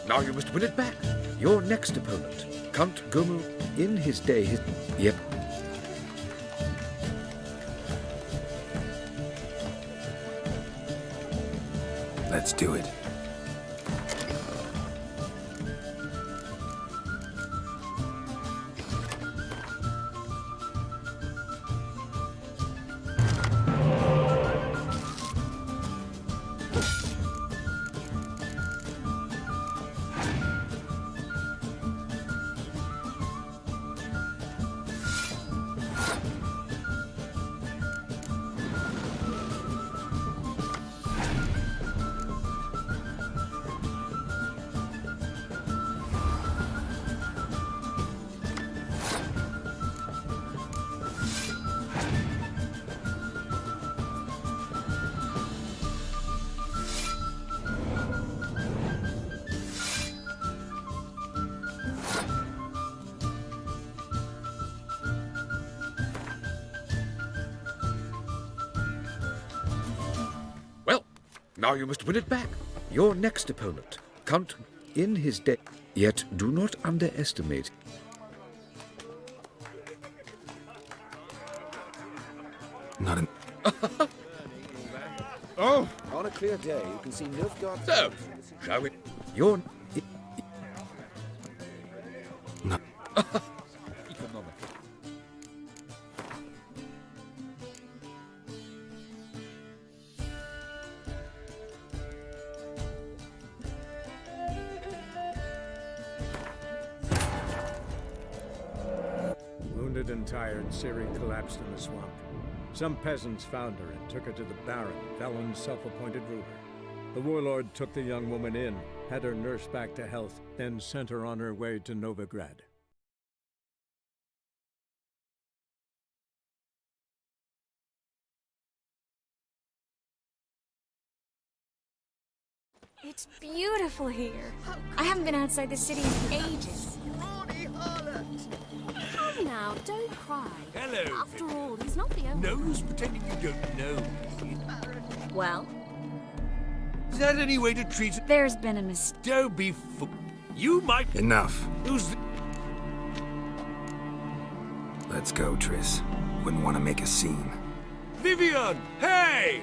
now you must win it back. Your next opponent, Count Gomu, in his day, Yep. Let's do it. Now you must win it back. Your next opponent, Count, in his day. Yet do not underestimate. Not an... Oh! On a clear day, you can see Nilfgaard... So, shall we... Your... No. Wounded and tired, Ciri collapsed in the swamp. Some peasants found her and took her to the Baron, Valen's self-appointed ruler. The warlord took the young woman in, had her nursed back to health, then sent her on her way to Novigrad. It's beautiful here. I haven't been outside the city in ages. Come now, don't cry. Hello. After all, he's not the only No use pretending you don't know. Well? Is that any way to treat it? There's been a mistake. Don't be You might... Enough. Who's the... Let's go, Triss. Wouldn't want to make a scene. Vivian! Hey!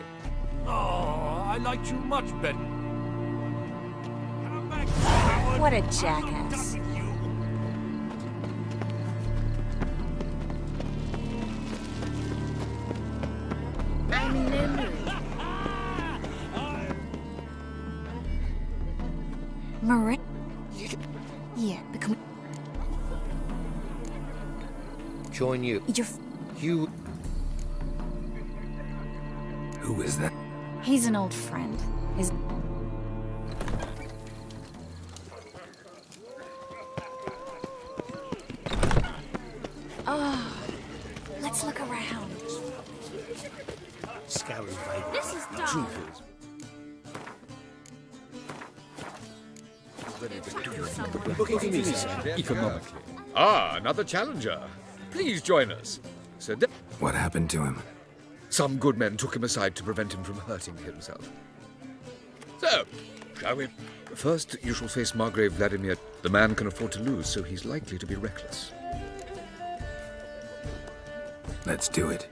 Oh, I liked you much better. Come back. What a jackass. I'm memory. Marie? Yeah, become... Join you. You... Who is that? He's an old friend. His... Oh, let's look around. Scary baby. This is The dull. truth is, Looking for me, sir. Economically. Ah, another challenger. Please join us. So what happened to him? Some good men took him aside to prevent him from hurting himself. So, shall we? First, you shall face Margrave Vladimir. The man can afford to lose, so he's likely to be reckless. Let's do it.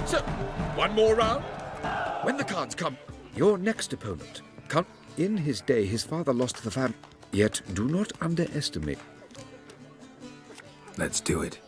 So, one more round. When the cards come, your next opponent. In his day, his father lost the fam. Yet, do not underestimate. Let's do it.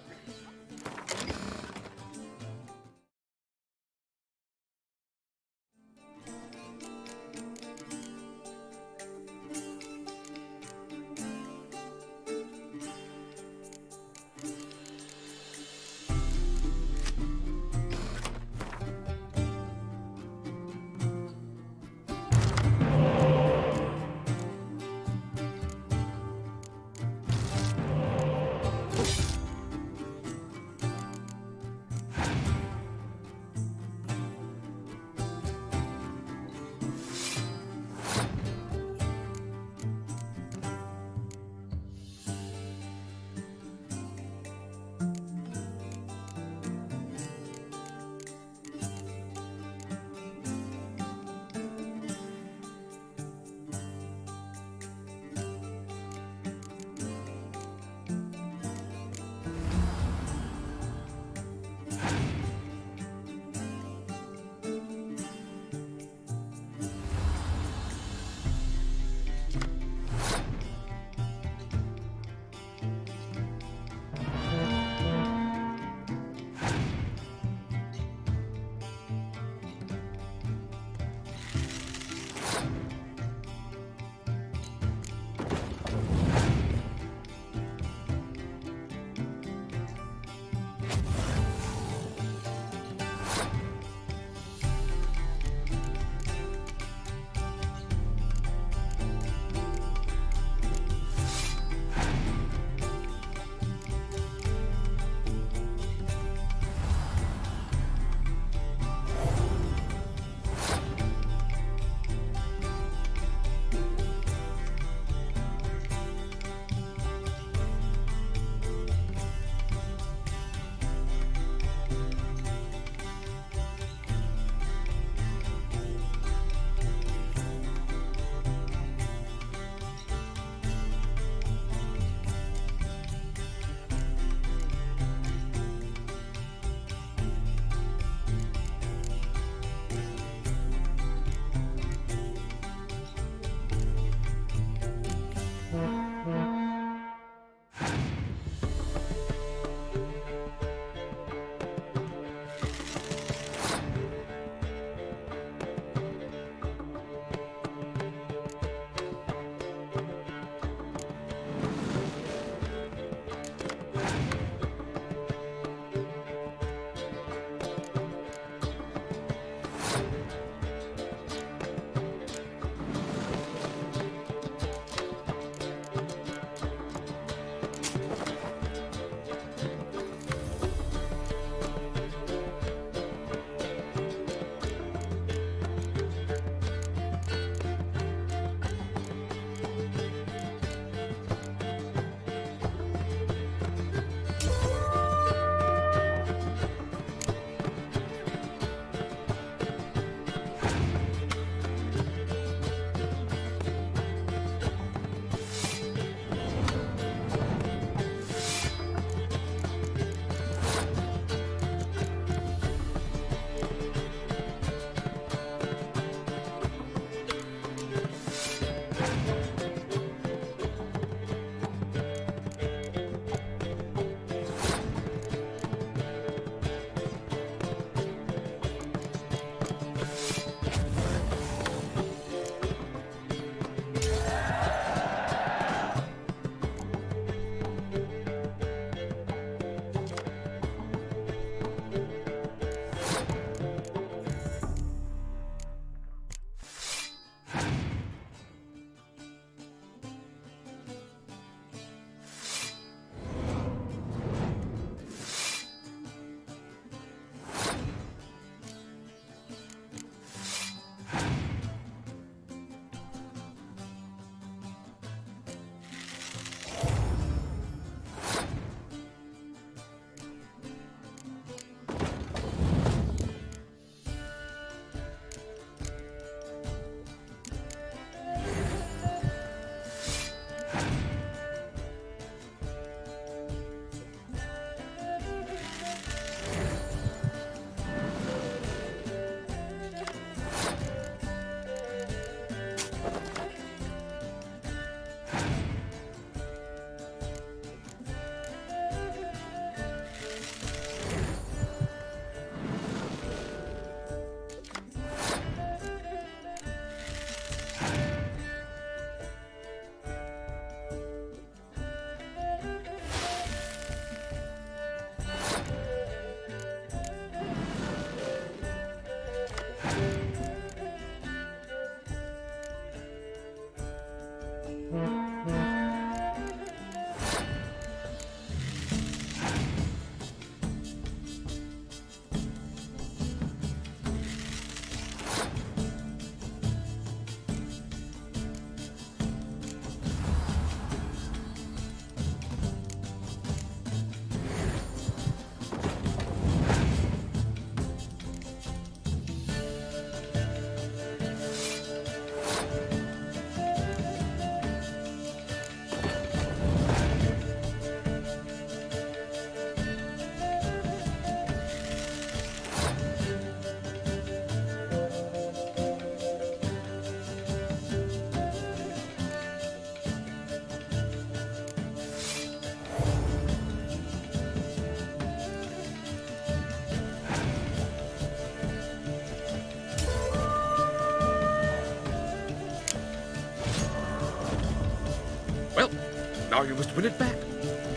Now you must win it back.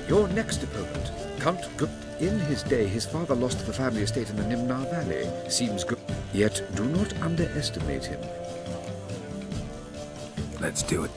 Your next opponent, Count in his day, his father lost the family estate in the Nimnar Valley. Seems good. Yet do not underestimate him. Let's do it.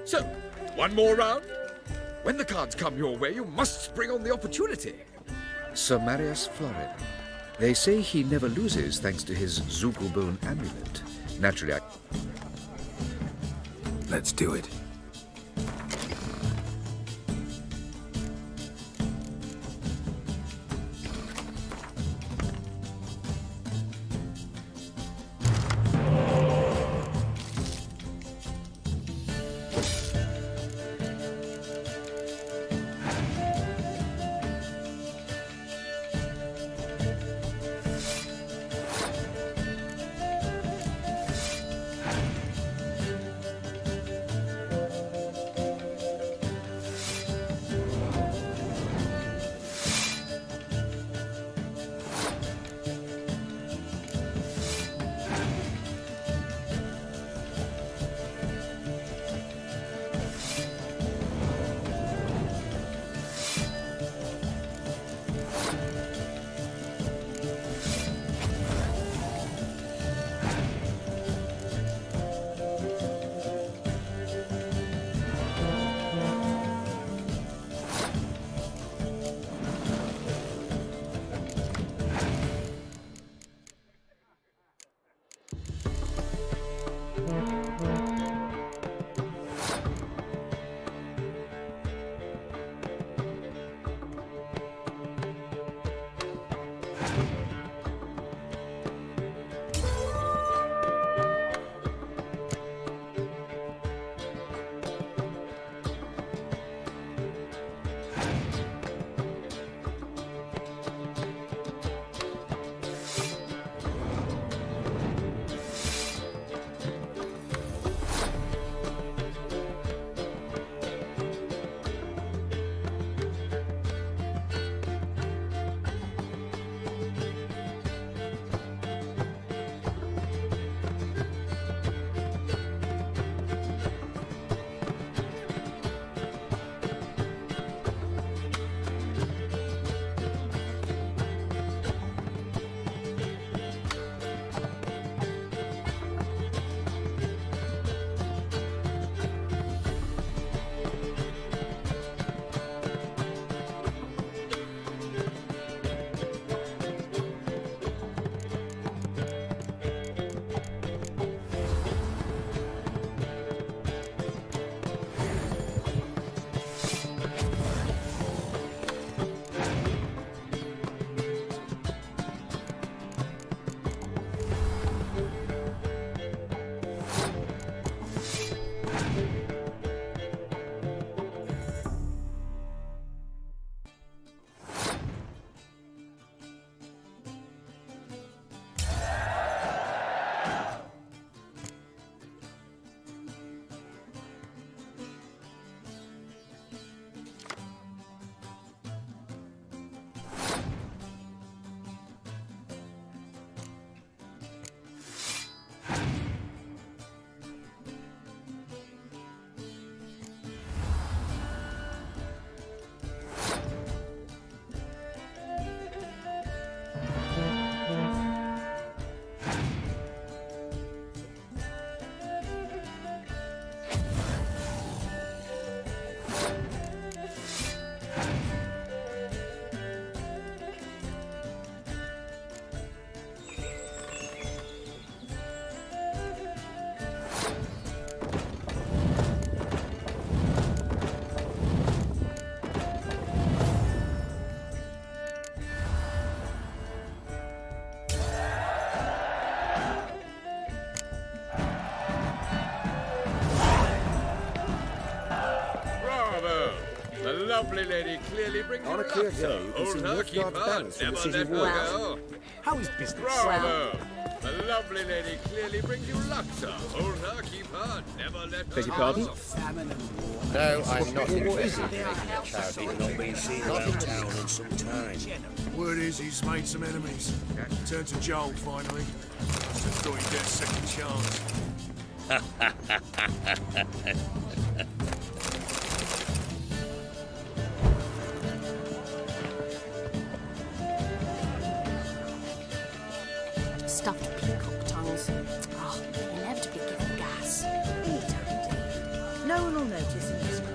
So, one more round? When the cards come your way, you must spring on the opportunity. Sir Marius Florin. They say he never loses thanks to his Zugelbone amulet. Naturally, Let's do it. lovely lady clearly brings On you a clear luck, day, sir. you can Old see her, North keep Yard her, bands from the never city let her wall. go. How is business? Bravo! A lovely lady clearly brings you luck, sir. Hold her, keep her, never let her Beg your go. pardon? No, I'm not interested in making a charity. Not been seen around town in some time. Word is he's made some enemies. Turned to Joel, finally. Just thought he'd get a second chance. Stuffed peacock tongues. Oh, inevitably giving gas. Eat, Andy. No one will notice in this crowd.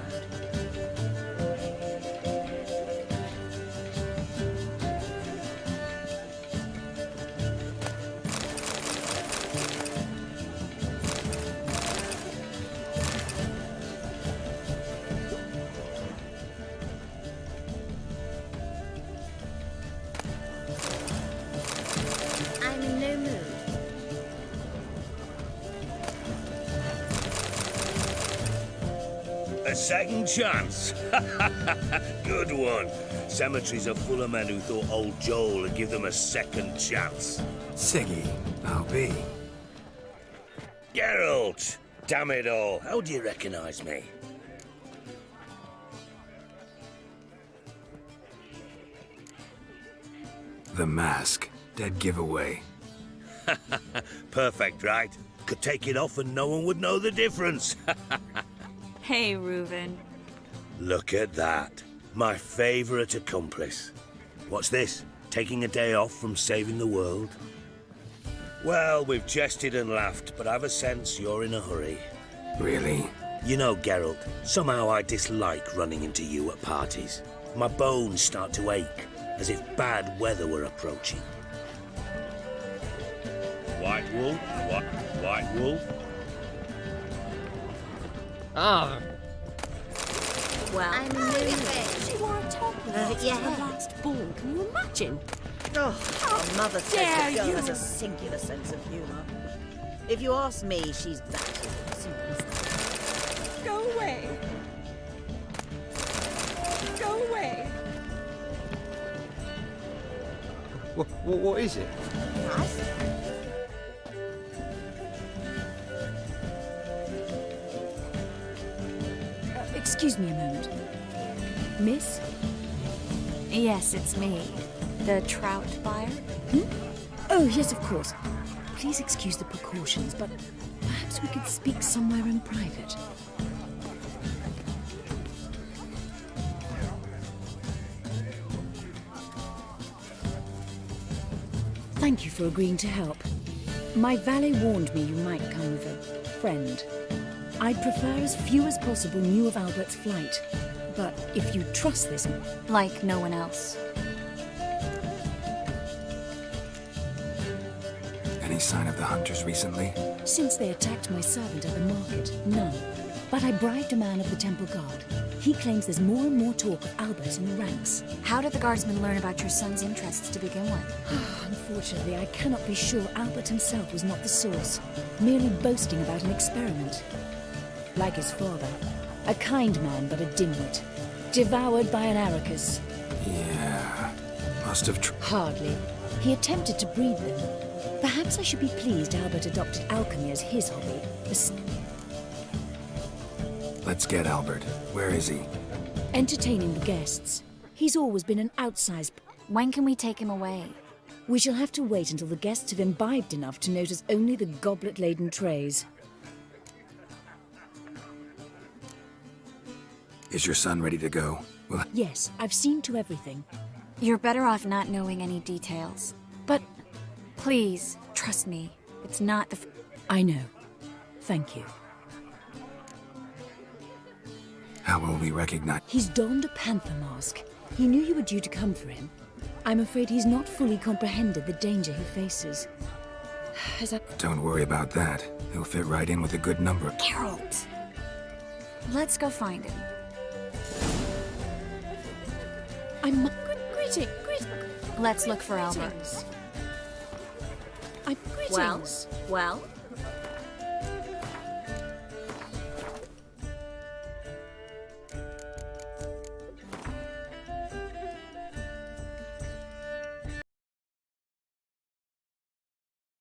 a second chance. Good one. Cemeteries are full of men who thought old Joel would give them a second chance. Siggy, I'll be. Geralt! Damn it all, how do you recognize me? The mask. Dead giveaway. Perfect, right? Could take it off and no one would know the difference. Hey, Reuven. Look at that. My favorite accomplice. What's this? Taking a day off from saving the world? Well, we've jested and laughed, but I've a sense you're in a hurry. Really? You know, Geralt, somehow I dislike running into you at parties. My bones start to ache, as if bad weather were approaching. White Wolf? What? White Wolf? Ah. Well, I knew she wore a top last yeah. her last ball. Can you imagine? Oh, her mother says dare the girl you. has a singular sense of humour. If you ask me, she's that. Simple as that. Go away. Go away. What is it? Excuse me a moment. Miss? Yes, it's me. The trout buyer? Oh, yes, of course. Please excuse the precautions, but perhaps we could speak somewhere in private. Thank you for agreeing to help. My valet warned me you might come with a friend. I'd prefer as few as possible knew of Albert's flight. But if you trust this... Like no one else. Any sign of the hunters recently? Since they attacked my servant at the market, none. But I bribed a man of the Temple Guard. He claims there's more and more talk of Albert in the ranks. How did the guardsmen learn about your son's interests to begin with? Unfortunately, I cannot be sure Albert himself was not the source, merely boasting about an experiment. Like his father, a kind man but a dimwit, devoured by an Arrakis. Yeah, must have Hardly. He attempted to breed them. Perhaps I should be pleased Albert adopted alchemy as his hobby. Let's get Albert. Where is he? Entertaining the guests. He's always been an outsized... When can we take him away? We shall have to wait until the guests have imbibed enough to notice only the goblet-laden trays. Is your son ready to go? Well, yes, I've seen to everything. You're better off not knowing any details. But... Please, trust me. It's not the... I know. Thank you. How will we recognize... He's donned a panther mask. He knew you were due to come for him. I'm afraid he's not fully comprehended the danger he faces. Don't worry about that. He'll fit right in with a good number of... Geralt! Let's go find him. I'm... Greeting. Let's look for Albert. I'm greetings. Well?